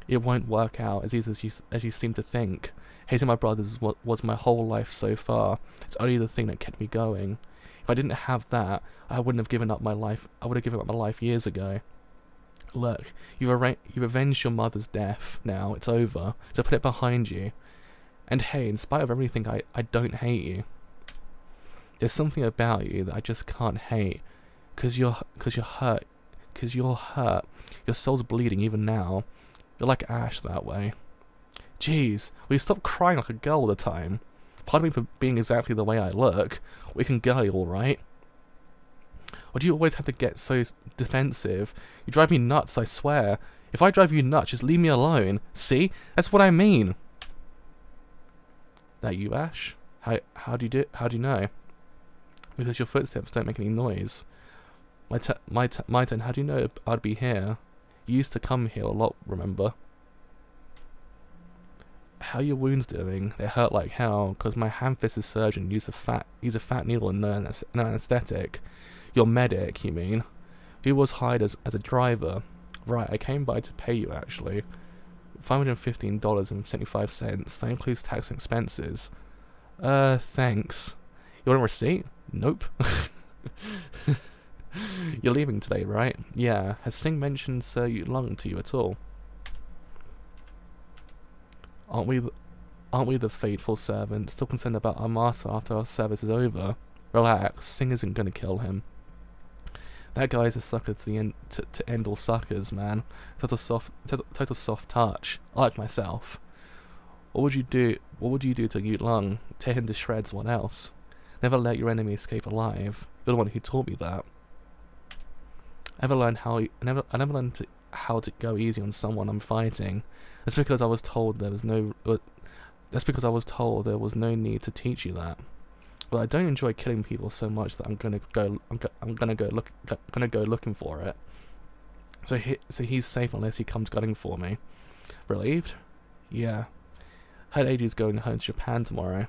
It won't work out as easy as you seem to think. Hating my brothers was my whole life so far. It's only the thing that kept me going. If I didn't have that, I wouldn't have given up my life. I would have given up my life years ago. Look, you've avenged your mother's death. Now it's over. So put it behind you. And hey, in spite of everything, I don't hate you. There's something about you that I just can't hate. Cause you're hurt. Your soul's bleeding even now. You're like Ash that way. Jeez, will you stop crying like a girl all the time? Pardon me for being exactly the way I look. We can girly alright. Why do you always have to get so defensive? You drive me nuts, I swear. If I drive you nuts, just leave me alone. See? That's what I mean. That you, Ash? How do you know? Because your footsteps don't make any noise. My turn. How do you know I'd be here? You used to come here a lot, remember? How are your wounds doing? They hurt like hell, because my hand-fisted surgeon used a fat needle and no anesthetic. Your medic, you mean? Who was hired as a driver? Right, I came by to pay you, actually. $515.75. That includes tax and expenses. Thanks. You want a receipt? Nope. You're leaving today, right? Yeah. Has Singh mentioned Sir Ute Lung to you at all? Aren't we the faithful servants, still concerned about our master after our service is over? Relax, Singh isn't gonna kill him. That guy's a sucker to end all suckers, man. Total soft touch. I like myself. What would you do? What would you do to Yu Lung? Tear him to shreds. What else? Never let your enemy escape alive. You're the one who taught me that. I never learned how to go easy on someone I'm fighting. That's because I was told there was no. That's because I was told there was no need to teach you that. Well, I don't enjoy killing people so much that I'm gonna go looking for it. So he's safe unless he comes gunning for me. Relieved? Yeah. Heard AJ's going home to Japan tomorrow.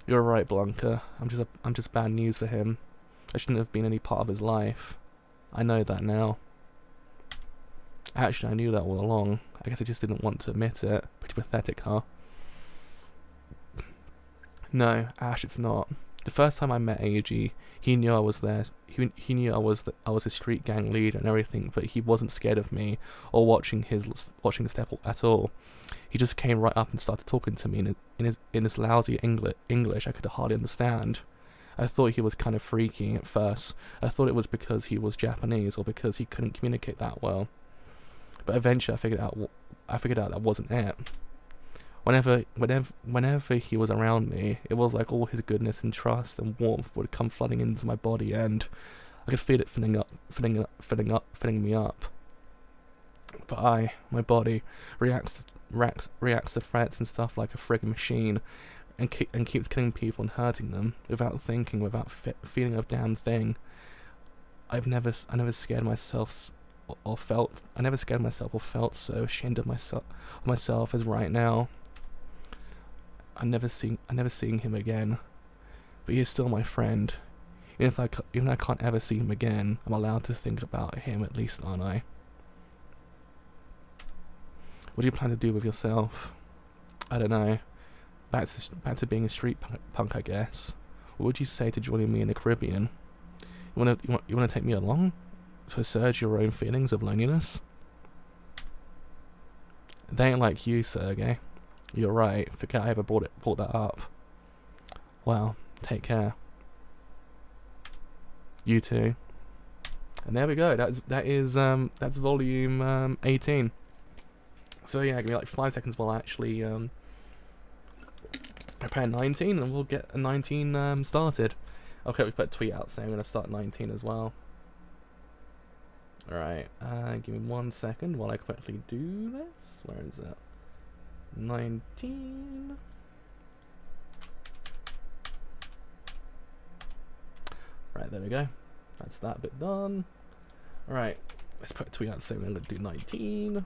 You're right, Blanca. I'm just bad news for him. I shouldn't have been any part of his life. I know that now. Actually, I knew that all along. I guess I just didn't want to admit it. Pretty pathetic, huh? No, Ash, it's not. The first time I met AG, he knew I was there. He knew I was a street gang leader and everything, but he wasn't scared of me or watching the step at all. He just came right up and started talking to me in this lousy English I could hardly understand. I thought he was kind of freaky at first. I thought it was because he was Japanese or because he couldn't communicate that well. But eventually, I figured out that wasn't it. Whenever he was around me, it was like all his goodness and trust and warmth would come flooding into my body, and I could feel it filling me up. But my body reacts to threats and stuff like a friggin' machine, and keeps killing people and hurting them without thinking, without feeling a damn thing. I never scared myself or felt so ashamed of myself as right now. I'm never seeing him again, but he is still my friend. Even if I can't ever see him again, I'm allowed to think about him at least, aren't I? What do you plan to do with yourself? I don't know. Back to being a street punk, I guess. What would you say to joining me in the Caribbean? You wanna take me along? To surge your own feelings of loneliness? They ain't like you, Sergey. You're right. Forget I ever brought that up. Well, take care. You too. And there we go. That's volume 18. So yeah, give me like 5 seconds while I actually prepare 19, and we'll get a 19 started. Okay, we put a tweet out saying I'm gonna start 19 as well. Alright, give me 1 second while I quickly do this. Where is it? 19. Right, there we go. That's that bit done. Alright, let's put a tweet out saying I'm going to do 19.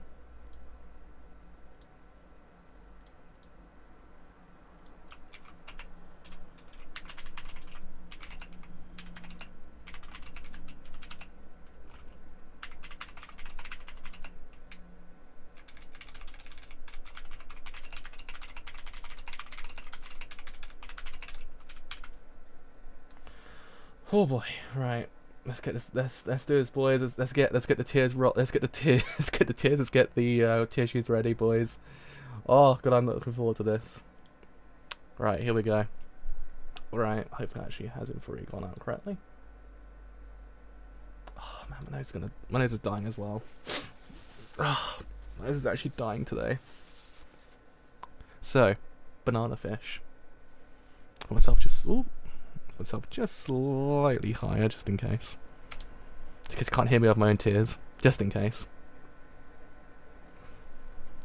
Oh boy, right. Let's get this. Let's do this, boys. Let's get the tears roll. Let's get the tears. Let's get the tears. Let's get the tissues ready, boys. Oh god, I'm looking forward to this. Right, here we go. Right, I hope it actually hasn't fully gone out correctly. Oh man, my nose is dying as well. Oh, my nose is actually dying today. So, banana fish. For myself, just slightly higher, just in case. Because you can't hear me with my own tears, just in case.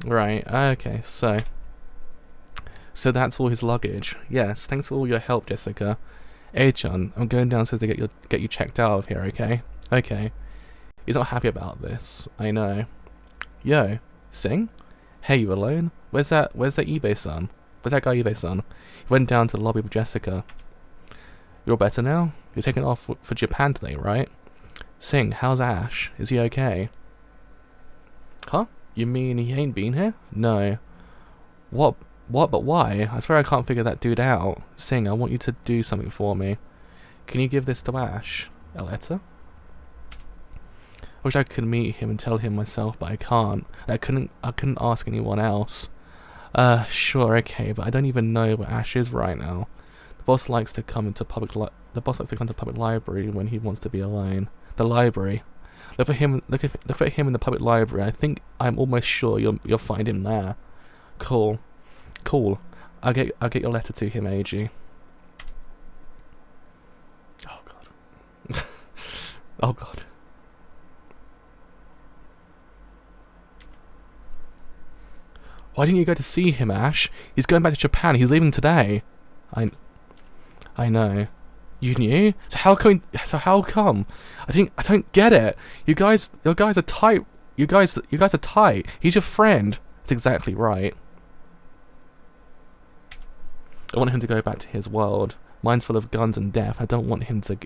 Right, okay, so that's all his luggage. Yes, thanks for all your help, Jessica. Hey, John, I'm going downstairs to get you checked out of here, okay? Okay. He's not happy about this, I know. Yo, Sing? Hey, you alone? Where's that eBay-san? Where's that guy eBay-san? He went down to the lobby with Jessica. You're better now? You're taking off for Japan today, right? Sing, how's Ash? Is he okay? Huh? You mean he ain't been here? No. What? But why? I swear I can't figure that dude out. Sing, I want you to do something for me. Can you give this to Ash? A letter? I wish I could meet him and tell him myself, but I can't. I couldn't ask anyone else. Sure, okay, but I don't even know where Ash is right now. The boss likes to come to public library when he wants to be alone. The library. Look for him in the public library. I'm almost sure you'll find him there. Cool. Cool. I'll get your letter to him, AG. Oh god. Oh god. Why didn't you go to see him, Ash? He's going back to Japan. He's leaving today. I know. You knew? So how come? I don't get it. Your guys are tight. You guys are tight. He's your friend. That's exactly right. I want him to go back to his world. Mine's full of guns and death. I don't want him to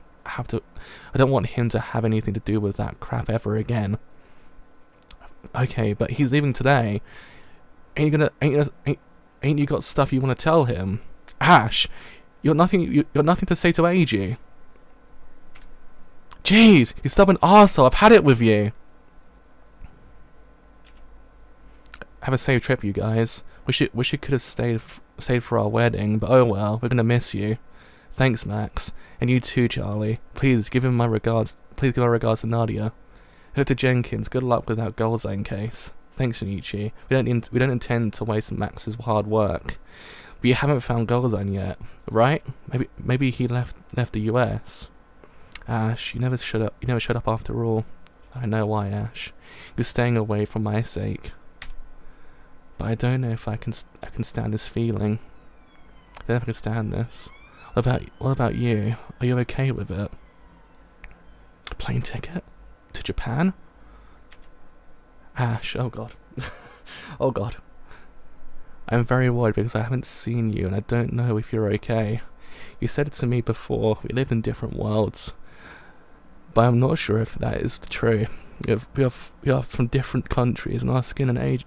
have anything to do with that crap ever again. Okay, but he's leaving today. Ain't you got stuff you want to tell him? Ash, you're nothing to say to AG. Jeez, you stubborn arsehole, I've had it with you. Have a safe trip, you guys. Wish you could have stayed for our wedding, but oh well, we're gonna miss you. Thanks, Max. And you too, Charlie. Please give him my regards. Please give my regards to Nadia. Dr. Jenkins, good luck with that Goldzone case. Thanks, Shinichi. We don't intend to waste Max's hard work. But you haven't found Goldzone yet, right? Maybe he left the US. Ash, you never shut up after all. I know why, Ash. You're staying away for my sake. But I don't know if I can stand this feeling. I don't know if I can stand this. What about you? Are you okay with it? A plane ticket? To Japan? Ash, oh god. Oh god. I'm very worried because I haven't seen you and I don't know if you're okay. You said it to me before, we live in different worlds. But I'm not sure if that is true. We are from different countries and our skin and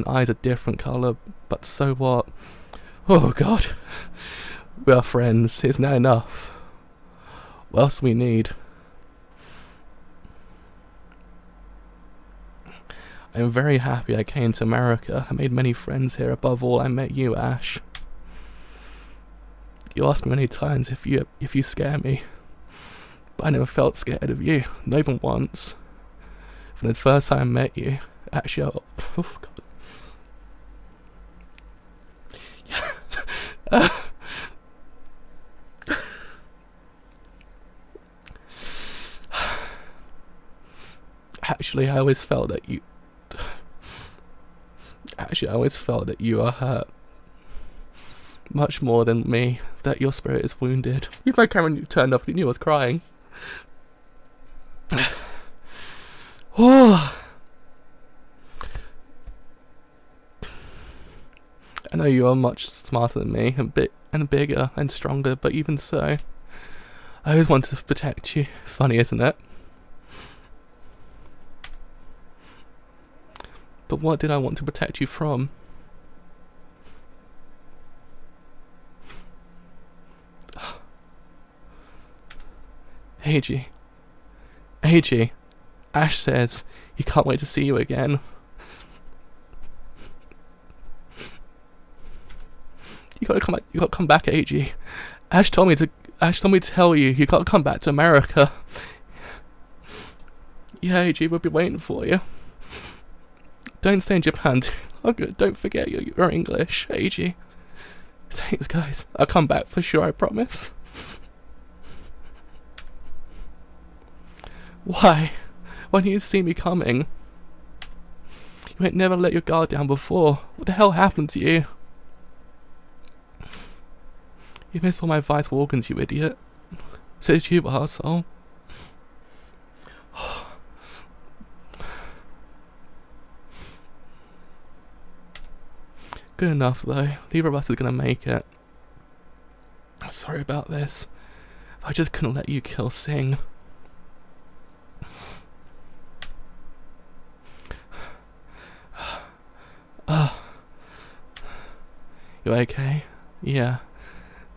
eyes are different colour, but so what? Oh god. We are friends, it's not enough. What else do we need? I'm very happy I came to America. I made many friends here. Above all, I met you, Ash. You asked me many times if you scare me. But I never felt scared of you. Not even once. From the first time I met you. Actually, oh god. Actually, I always felt that you were hurt. Much more than me, that your spirit is wounded. Even though Cameron turned off, he knew I was crying. Oh. I know you are much smarter than me, and bigger and stronger, but even so, I always wanted to protect you. Funny, isn't it? But what did I want to protect you from? AG. Ash says he can't wait to see you again. You gotta come back, AG. Ash told me to tell you gotta come back to America. Yeah, AG, we'll be waiting for you. Don't stay in Japan too long. Don't forget you're English, AG. Thanks, guys. I'll come back for sure, I promise. Why? When you see me coming? You ain't never let your guard down before. What the hell happened to you? You missed all my vital organs, you idiot. So did you, arsehole. Good enough, though. Neither of us is gonna make it. Sorry about this. I just couldn't let you kill Singh. You okay? Yeah.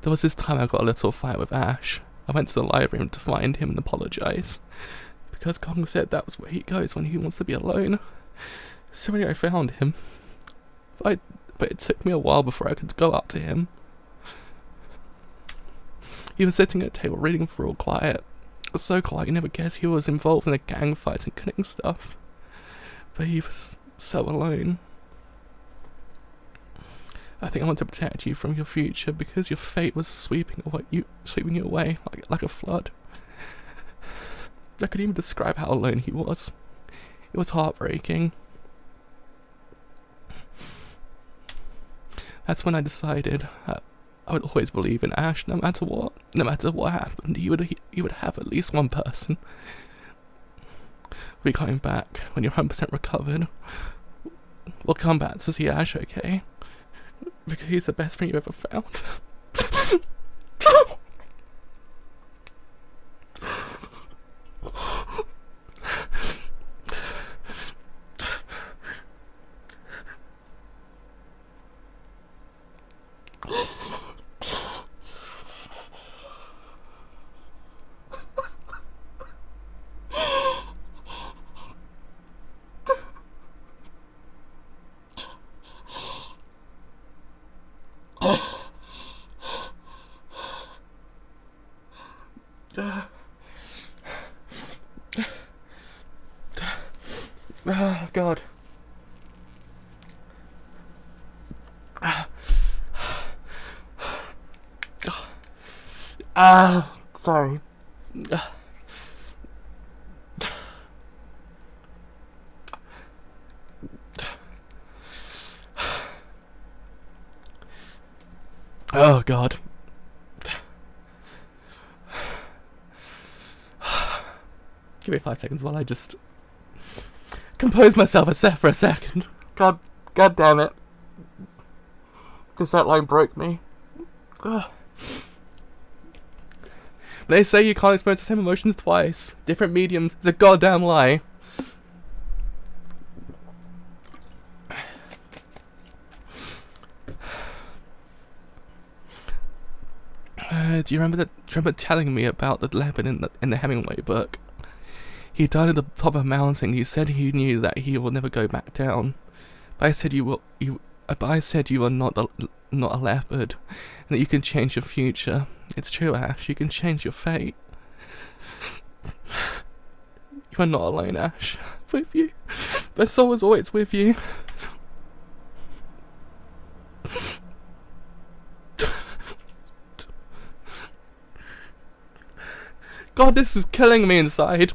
There was this time I got a little fight with Ash. I went to the library to find him and apologise. Because Kong said that was where he goes when he wants to be alone. So I found him. But it took me a while before I could go up to him. He was sitting at a table reading for all quiet. So quiet you never guess he was involved in a gang fight and killing stuff. But he was so alone. I think I want to protect you from your future because your fate was sweeping you away like a flood. I could even describe how alone he was. It was heartbreaking. That's when I decided I would always believe in Ash, no matter what. No matter what happened, you would have at least one person. We're coming back when you're 100% recovered. We'll come back to see Ash, okay? Because he's the best friend you ever found. Oh, God. Sorry. Oh, God. Give me 5 seconds while I just compose myself for a second. God damn it. Because that line broke me. Ugh. They say you can't experience the same emotions twice. Different mediums. It's a goddamn lie. Do you remember telling me about the leopard in the Hemingway book? He died at the top of a mountain. He said he knew that he will never go back down. But I said you are not a leopard, and that you can change your future. It's true, Ash. You can change your fate. You are not alone, Ash. With you, my soul is always with you. God, this is killing me inside.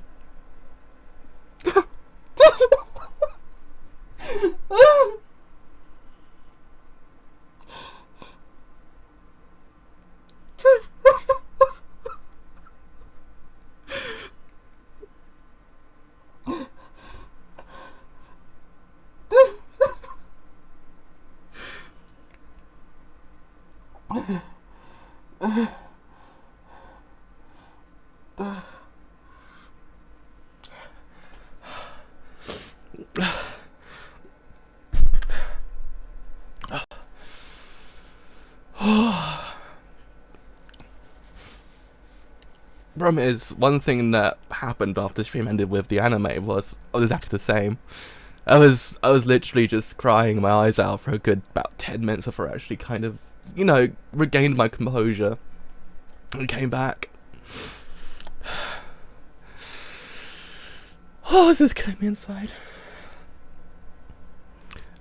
Problem is, one thing that happened after the stream ended with the anime was exactly the same. I was literally just crying my eyes out for a good about 10 minutes before I actually kind of, you know, regained my composure and came back. Oh, this is killing me inside.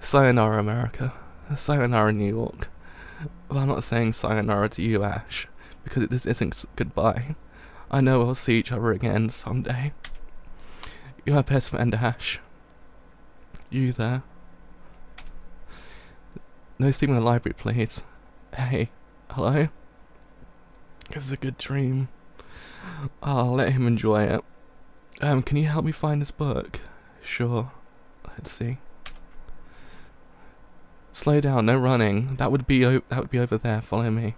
Sayonara, America. Sayonara, New York. But I'm not saying sayonara to you, Ash, because this isn't goodbye. I know we'll see each other again someday. You're my best friend, Ash. You there? No sleeping in the library, please. Hey, hello? This is a good dream. I'll let him enjoy it. Can you help me find this book? Sure. Let's see. Slow down, no running. That would be over there. Follow me.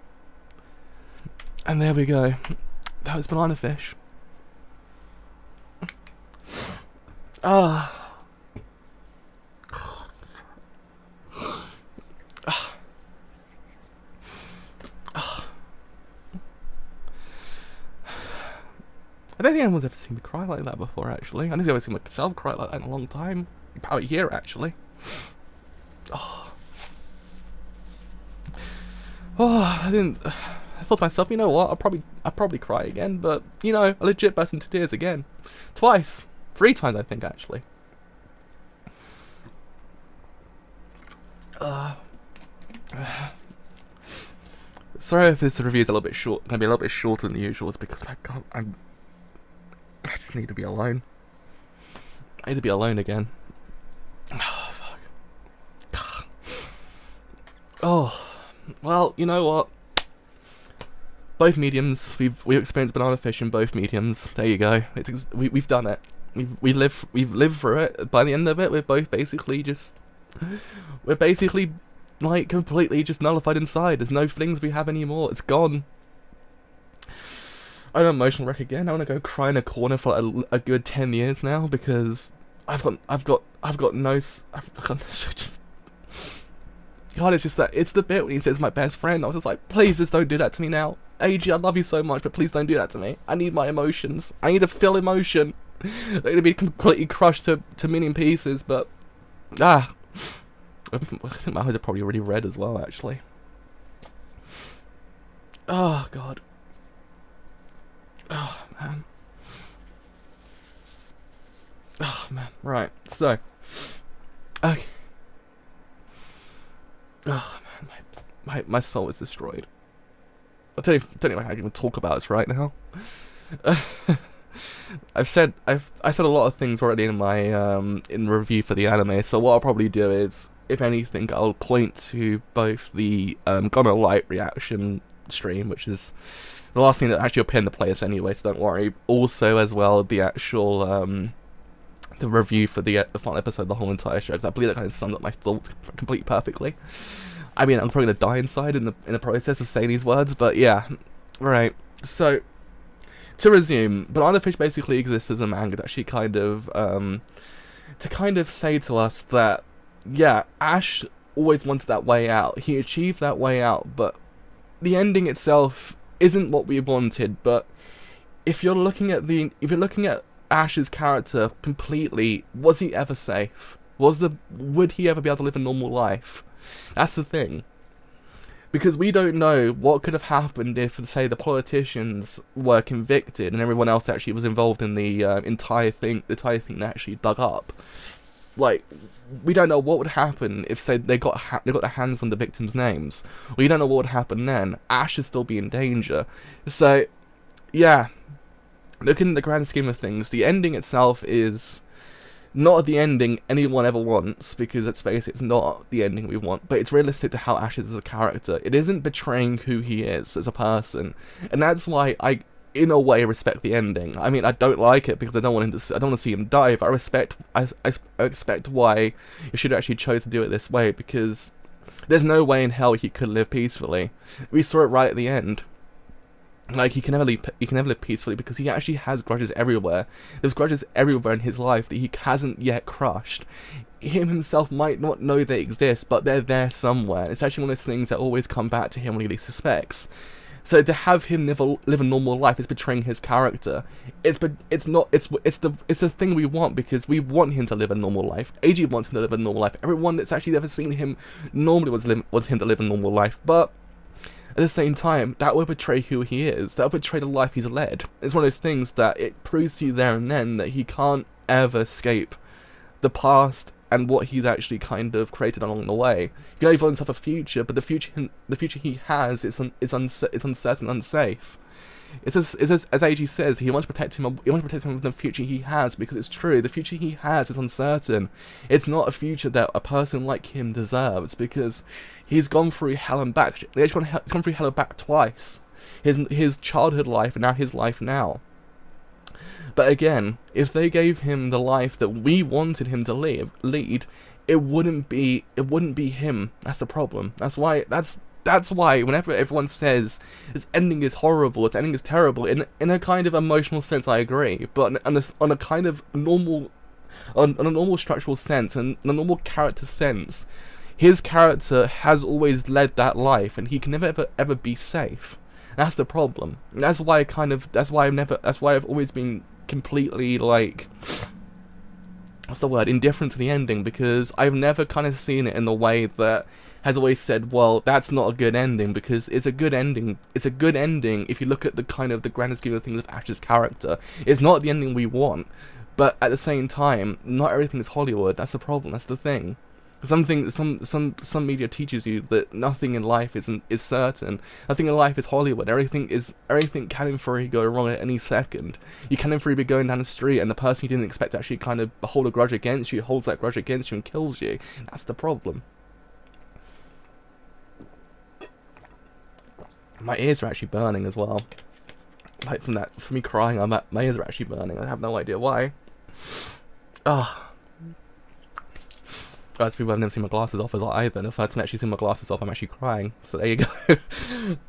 And there we go. That was banana fish. Ah. I don't think anyone's ever seen me cry like that before, actually. I don't think I've ever seen myself cry like that in a long time. About a year, actually. Oh. I thought to myself, you know what, I'll probably cry again, but, you know, I legit burst into tears again. Twice. 3 times, I think, actually. Sorry if this review is a little bit short, gonna be a little bit shorter than usual. It's because I just need to be alone. I need to be alone again. Oh fuck. Oh, well, you know what? Both mediums. We've experienced banana fish in both mediums. There you go. We've done it. We've lived through it. By the end of it, we're basically like completely just nullified inside. There's no feelings we have anymore. It's gone. I don't emotional wreck again. I want to go cry in a corner for like a good 10 years now because I've got just. God, it's just that, it's the bit when he says my best friend. I was just like, please just don't do that to me now. AG, I love you so much, but please don't do that to me. I need my emotions. I need to feel emotion. I need to be completely crushed to million pieces, but I think my eyes are probably already red as well, actually. Oh god. Oh man. Oh man. Right. So. Okay. Oh man, my soul is destroyed. I don't even know how I can even talk about this right now. I said a lot of things already in my in review for the anime. So what I'll probably do is, if anything, I'll point to both the Gonna Light reaction stream, which is the last thing that actually appeared in the playlist anyway. So don't worry. Also, as well, the actual the review for the final episode, the whole entire show, because I believe that kind of summed up my thoughts completely perfectly. I mean, I'm probably gonna die inside in the process of saying these words, but yeah, right. So to resume, Banana Fish basically exists as a manga to actually kind of say to us that yeah, Ash always wanted that way out. He achieved that way out, but the ending itself isn't what we wanted. But if you're looking at Ash's character completely, was he ever safe? Would he ever be able to live a normal life? That's the thing. Because we don't know what could have happened if, say, the politicians were convicted and everyone else actually was involved in the entire thing they actually dug up. Like, we don't know what would happen if, say, they got their hands on the victims' names. We don't know what would happen then. Ash should still be in danger. So, yeah. Looking at the grand scheme of things, the ending itself is not the ending anyone ever wants, because let's face it, it's not the ending we want, but it's realistic to how Ash is as a character. It isn't betraying who he is as a person, and that's why I, in a way, respect the ending. I mean, I don't like it because I don't want to see him die, but I respect why you should actually chose to do it this way, because there's no way in hell he could live peacefully. We saw it right at the end. Like, he can never live peacefully because he actually has grudges everywhere. There's grudges everywhere in his life that he hasn't yet crushed. Him himself might not know they exist, but they're there somewhere. It's actually one of those things that always come back to him when he least suspects. So to have him live a normal life is betraying his character. It's the thing we want, because we want him to live a normal life. AG wants him to live a normal life. Everyone that's actually ever seen him normally wants him to live a normal life, but at the same time, that would betray who he is. That would betray the life he's led. It's one of those things that it proves to you there and then that he can't ever escape the past and what he's actually kind of created along the way. He can only find himself a future, but the future he has is uncertain, unsafe. It's as AG says, he wants to protect him. He wants to protect him from the future he has, because it's true. The future he has is uncertain. It's not a future that a person like him deserves, because he's gone through hell and back. He's gone through hell and back twice. His childhood life and now his life now. But again, if they gave him the life that we wanted him to lead, it wouldn't be him. That's the problem. That's why whenever everyone says this ending is horrible, this ending is terrible, in a kind of emotional sense, I agree. But on a kind of normal, on a normal structural sense and a normal character sense, his character has always led that life, and he can never ever be safe. That's the problem. And that's why I've always been completely, like, what's the word, indifferent to the ending, because I've never kind of seen it in the way that has always said, well, that's not a good ending, because it's a good ending. It's a good ending if you look at the kind of the grand scheme of things of Ash's character. It's not the ending we want, but at the same time, not everything is Hollywood. That's the problem. That's the thing. Some media teaches you that nothing in life is certain. Nothing in life is Hollywood. Everything can in theory go wrong at any second. You can in theory be going down the street and the person you didn't expect to actually kind of hold a grudge against you holds that grudge against you and kills you. That's the problem. My ears are actually burning as well. Like from me crying, my ears are actually burning. I have no idea why. Ah. Guys, people have never seen my glasses off as either, and the first time I actually see my glasses off, I'm actually crying. So there you go.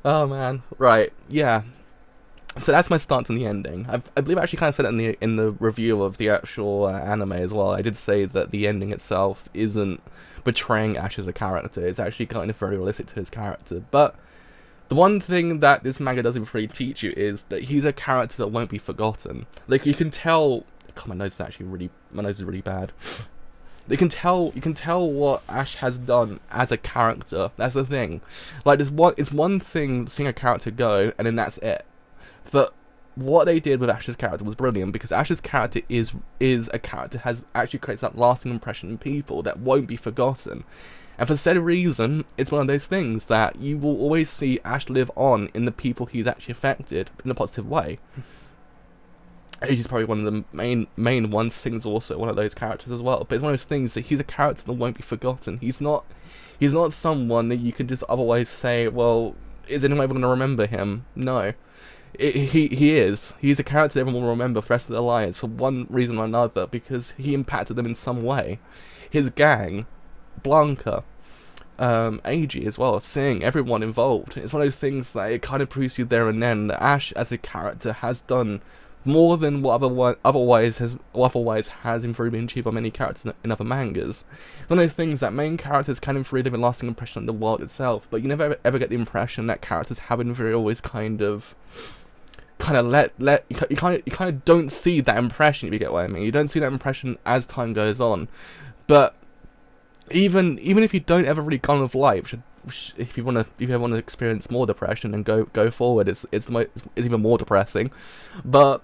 Oh man, right, yeah. So that's my stance on the ending. I believe I actually kind of said it in the review of the actual anime as well. I did say that the ending itself isn't betraying Ash as a character. It's actually kind of very realistic to his character. But the one thing that this manga doesn't really teach you is that he's a character that won't be forgotten. Like you can tell. God, my nose is really bad. You can tell what Ash has done as a character. That's the thing. Like it's one thing seeing a character go and then that's it. But what they did with Ash's character was brilliant, because Ash's character is a character has actually creates that lasting impression in people that won't be forgotten. And for said reason, it's one of those things that you will always see Ash live on in the people he's actually affected in a positive way. He's probably one of the main ones. Sing's also one of those characters as well. But it's one of those things that he's a character that won't be forgotten. He's not someone that you can just otherwise say, well, is anyone ever going to remember him? No. He is. He's a character everyone will remember for the rest of their lives for one reason or another, because he impacted them in some way. His gang, Blanca, AG as well, Sing, everyone involved. It's one of those things that it kind of proves you there and then that Ash as a character has done more than what otherwise has in theory been achieved by many characters in other mangas. It's one of those things that main characters can in theory leave a lasting impression on the world itself, but you never ever get the impression that characters have in theory always kind of you kind of don't see that impression, if you get what I mean. You don't see that impression as time goes on. But even if you don't ever really go on with life, if you want to experience more depression and go forward, it's even more depressing. But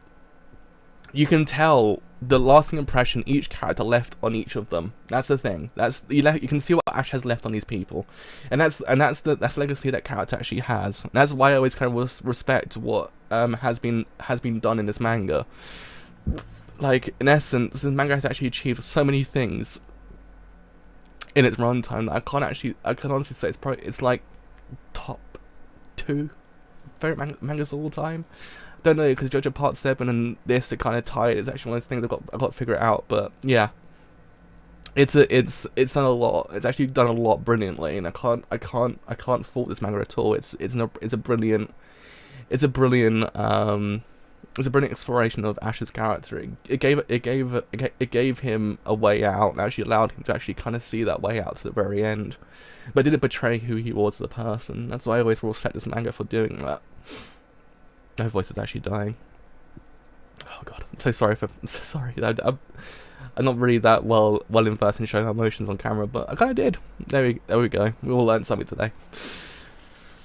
you can tell the lasting impression each character left on each of them. That's the thing. You can see what Ash has left on these people, and that's the legacy that character actually has. And that's why I always kind of respect what has been done in this manga. Like in essence, this manga has actually achieved so many things in its runtime that I can honestly say it's like top 2 favorite mangas of all time. Don't know, because JoJo Part 7 and this are kind of tied. It's actually one of the things I've got to figure it out. But yeah, it's done a lot. It's actually done a lot brilliantly, and I can't fault this manga at all. It's a brilliant exploration of Ash's character. It gave him a way out, and actually allowed him to actually kind of see that way out to the very end. But it didn't betray who he was as a person. That's why I always respect this manga for doing that. My voice is actually dying. Oh god, I'm so sorry. I'm not really that well versed in showing emotions on camera, but I kind of did. There we go. We all learned something today.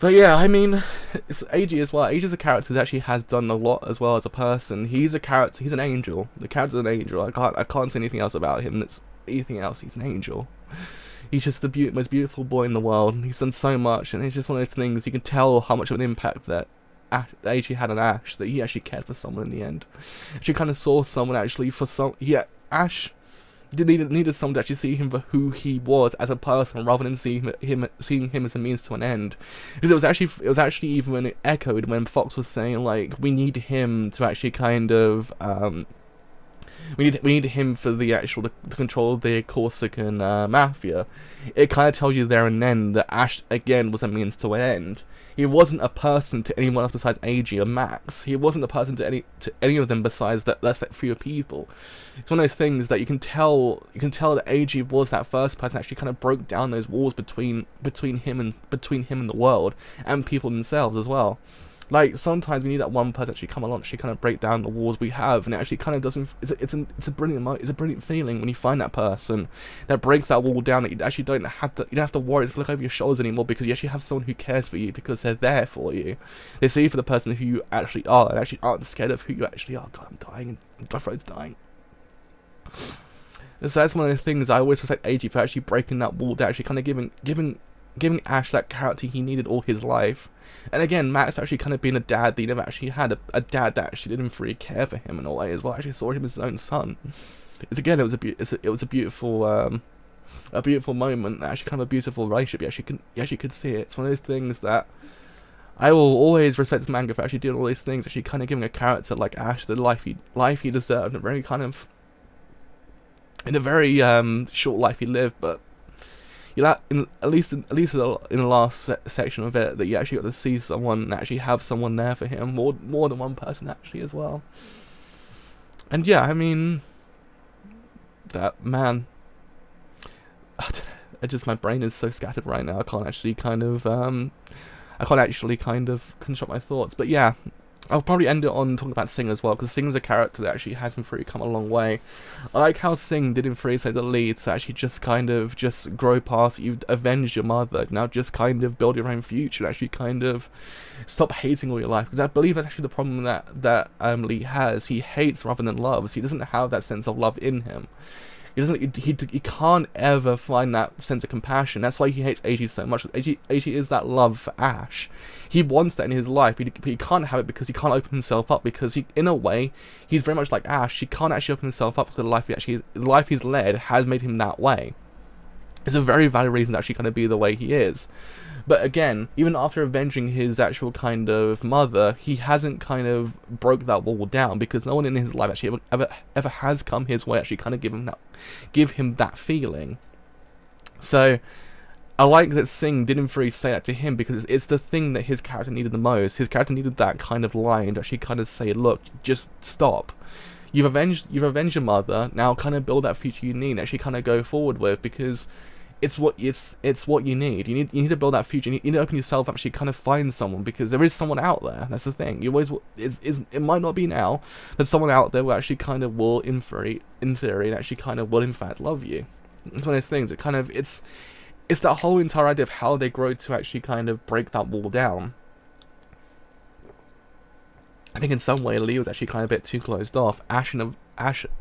But yeah, I mean, it's AG as well. AG is a character that actually has done a lot as well as a person. He's a character. He's an angel. The character's an angel. I can't say anything else about him that's anything else. He's an angel. He's just the most beautiful boy in the world. He's done so much, and it's just one of those things. You can tell how much of an impact that AG had on Ash, that he actually cared for someone in the end. She kind of saw someone actually for some. Yeah, Ash needed someone to actually see him for who he was as a person, rather than seeing him as a means to an end. Because it was actually even echoed when Fox was saying, like, we need him to actually kind of we need him for the actual to control the Corsican mafia. It kind of tells you there and then that Ash again was a means to an end. He wasn't a person to anyone else besides AG or Max. He wasn't a person to any of them besides that few people. It's one of those things that you can tell that AG was that first person that actually kind of broke down those walls between him and the world and people themselves as well. Like, sometimes we need that one person actually come along, actually kind of break down the walls we have, and it actually kind of doesn't. It's a brilliant feeling when you find that person that breaks that wall down. That you actually don't have to worry to look over your shoulders anymore, because you actually have someone who cares for you, because they're there for you. They see you for the person who you actually are, and actually aren't scared of who you actually are. God, I'm dying, and my throat's dying. So that's one of the things I always respect AG for, actually breaking that wall down, actually kind of giving Ash that character he needed all his life. And again, Max actually kind of being a dad that he never actually had, a dad that actually didn't really care for him in a way as well. Actually saw him as his own son. It's again, it was a beautiful moment. Actually, kind of a beautiful relationship. You actually could see it. It's one of those things that I will always respect this manga for actually doing all these things. Actually, kind of giving a character like Ash the life he deserved, and very kind of in a very short life he lived, but. At least in the last section of it, that you actually got to see someone, actually have someone there for him, more than one person actually as well. And yeah, I mean, that man, I don't know, my brain is so scattered right now. I can't actually kind of construct my thoughts. But yeah, I'll probably end it on talking about Sing as well, because Sing's a character that actually has in 3 come a long way. I like how Sing did in 3 say the lead to actually just grow past, you've avenged your mother, now just kind of build your own future, actually kind of stop hating all your life, because I believe that's actually the problem that Lee has. He hates rather than loves. He doesn't have that sense of love in him. He can't ever find that sense of compassion. That's why he hates AG so much. AG is that love for Ash. He wants that in his life, but he can't have it because he can't open himself up, because in a way, he's very much like Ash. He can't actually open himself up to the life he's led has made him that way. It's a very valid reason to actually kind of be the way he is. But again, even after avenging his actual kind of mother, he hasn't kind of broke that wall down, because no one in his life actually ever has come his way actually kind of give him that feeling. So I like that Sing didn't really say that to him, because it's the thing that his character needed the most. His character needed that kind of line to actually kind of say, look, just stop. You've avenged your mother, now kind of build that future you need and actually kind of go forward with, because it's what you need. You need to build that future. You need to open yourself up, actually kind of find someone, because there is someone out there. That's the thing. You always it might not be now, but someone out there will actually kind of will in theory and actually kind of will in fact love you. It's one of those things. It's that whole entire idea of how they grow to actually kind of break that wall down. I think in some way Lee was actually kind of a bit too closed off. Ash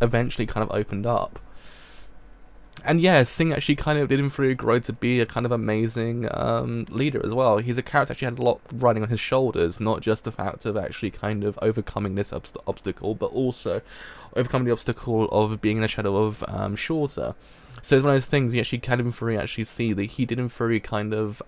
eventually kind of opened up. And yeah, Sing actually kind of didn't really grow to be a kind of amazing leader as well. He's a character that actually had a lot riding on his shoulders, not just the fact of actually kind of overcoming this obstacle, but also overcoming the obstacle of being in the shadow of Shorter. So it's one of those things you actually kind of actually see that he didn't really kind of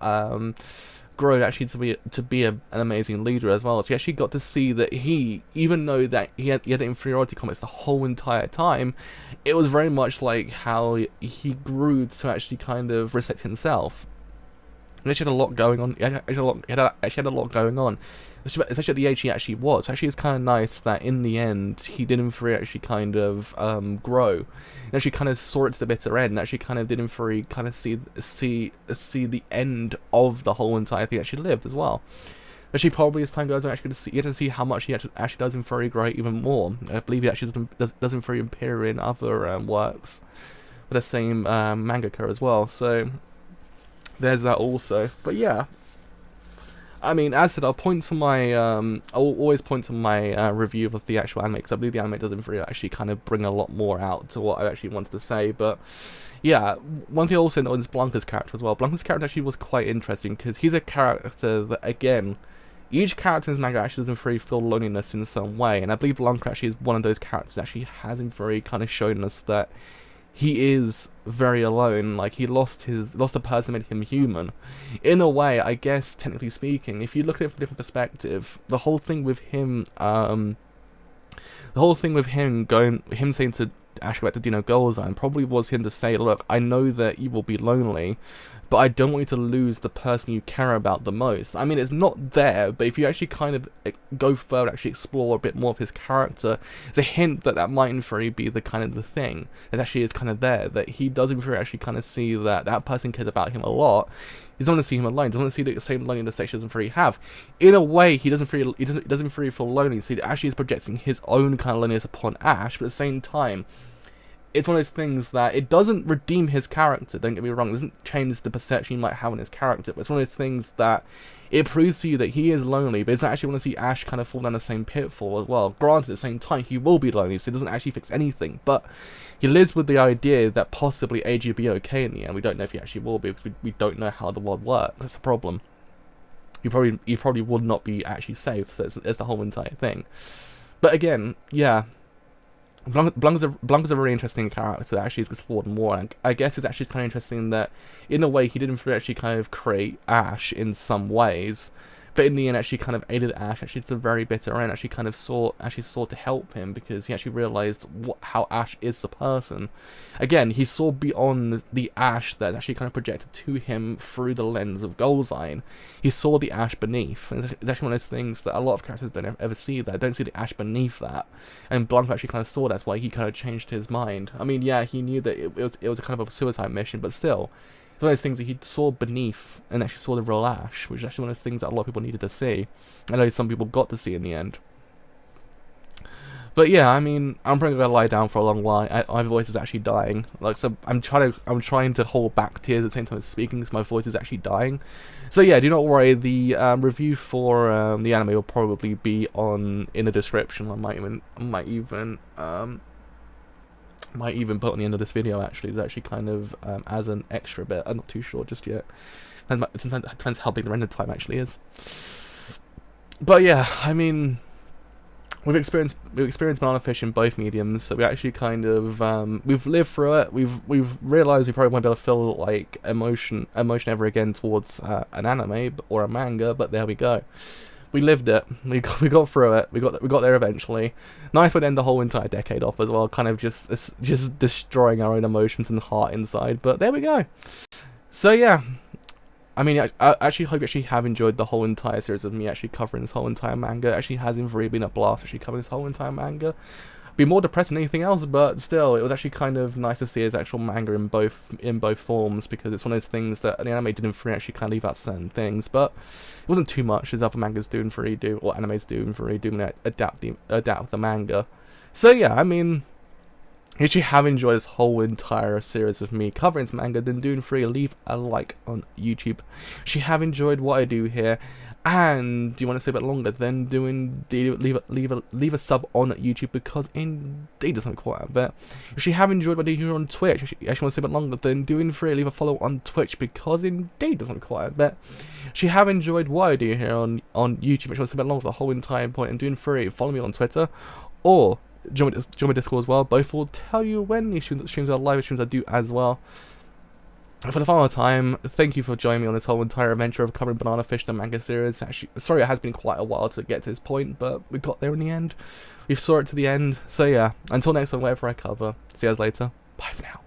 grow actually to be an amazing leader as well. So you actually got to see that he, even though that he had the inferiority complex the whole entire time, it was very much like how he grew to actually kind of respect himself. He actually had a lot going on. He actually had a lot going on, especially at the age he actually was. Actually, it's kind of nice that in the end he didn't really actually kind of grow. He actually kind of saw it to the bitter end. And actually, kind of didn't really kind of see the end of the whole entire thing. Actually lived as well. Actually, probably as time goes on, actually you get to see how much he actually does in Furry grow even more. I believe he actually doesn't Furry appear in other works with the same mangaka as well. So there's that also. But yeah, I mean, as I said, I'll always point to my review of the actual anime, because I believe the anime doesn't really actually kind of bring a lot more out to what I actually wanted to say. But yeah, one thing I also know is Blanca's character as well. Blanca's character actually was quite interesting, because he's a character that, again, each character in this manga actually doesn't really feel loneliness in some way, and I believe Blanca actually is one of those characters that actually hasn't very kind of shown us that he is very alone. Like, he lost a person that made him human. In a way, I guess, technically speaking, if you look at it from a different perspective, the whole thing with him saying to Ash go back to Dino Golzine probably was him to say, look, I know that you will be lonely, but I don't want you to lose the person you care about the most. I mean, it's not there, but if you actually kind of go further, actually explore a bit more of his character, it's a hint that might in theory be the kind of the thing that actually is kind of there, that he doesn't really actually kind of see that person cares about him a lot. He doesn't want to see him alone. He doesn't want to see the same loneliness that he doesn't really have. In a way, he doesn't really feel lonely. So he actually is projecting his own kind of loneliness upon Ash, but at the same time, it's one of those things that it doesn't redeem his character, don't get me wrong, it doesn't change the perception you might have on his character, but it's one of those things that it proves to you that he is lonely, but it's actually want to see Ash kind of fall down the same pitfall as well. Granted, at the same time, he will be lonely, so it doesn't actually fix anything, but he lives with the idea that possibly AJ will be okay in the end. We don't know if he actually will be, because we don't know how the world works. That's the problem. He probably would not be actually safe, so it's the whole entire thing. But again, yeah, Blanca's a really interesting character that actually is explored more, and I guess it's actually kind of interesting that, in a way, he didn't actually kind of create Ash in some ways, but in the end actually kind of aided Ash actually to the very bitter end, actually kind of sought to help him, because he actually realised how Ash is the person. Again, he saw beyond the Ash that's actually kind of projected to him through the lens of Golzine. He saw the Ash beneath, and it's actually one of those things that a lot of characters don't ever see that, don't see the Ash beneath that, and Blanca actually kind of saw that's why he kind of changed his mind. I mean, yeah, he knew that it was a kind of a suicide mission, but still, it's one of those things that he saw beneath and actually saw the real Ash, which is actually one of the things that a lot of people needed to see. I know some people got to see in the end. But yeah, I mean, I'm probably gonna lie down for a long while. My voice is actually dying. Like, so I'm trying to hold back tears at the same time as speaking, because my voice is actually dying. So yeah, do not worry. The review for the anime will probably be in the description. I might even put on the end of this video, actually. It's actually kind of as an extra bit. I'm not too sure just yet. It depends how big the render time actually is. But yeah, I mean, we've experienced banana fish in both mediums, so we actually kind of we've lived through it. We've realised we probably won't be able to feel like emotion ever again towards an anime or a manga, but there we go. We lived it. We got through it. We got there eventually. Nice way to end the whole entire decade off as well. Kind of just destroying our own emotions and heart inside. But there we go. So yeah, I mean, I actually hope you actually have enjoyed the whole entire series of me actually covering this whole entire manga. It actually has really been a blast actually covering this whole entire manga. Be more depressed than anything else, but still, it was actually kind of nice to see his actual manga in both forms, because it's one of those things that the anime didn't actually kind of leave out certain things, but it wasn't too much as other mangas do in 3D, or animes do in 3D when they adapt the manga. So yeah, I mean, if you have enjoyed this whole entire series of me covering this manga, then do free leave a like on YouTube. If you have enjoyed what I do here, and you want to stay a bit longer, then do indeed leave a sub on YouTube, because indeed it's not quite a bit. If you have enjoyed what I do here on Twitch, if you actually want to stay a bit longer, then do free leave a follow on Twitch, because indeed it's not quite a bit. If you have enjoyed what I do here on YouTube, if you want to stay a bit longer for the whole entire point, and doing free, follow me on Twitter, or join my Discord as well. Both will tell you when these streams are live, streams I do as well. For the final time, thank you for joining me on this whole entire adventure of covering Banana Fish, the manga series. Actually, sorry it has been quite a while to get to this point, but we got there in the end. We've saw it to the end. So yeah, until next time, whatever I cover. See you guys later. Bye for now.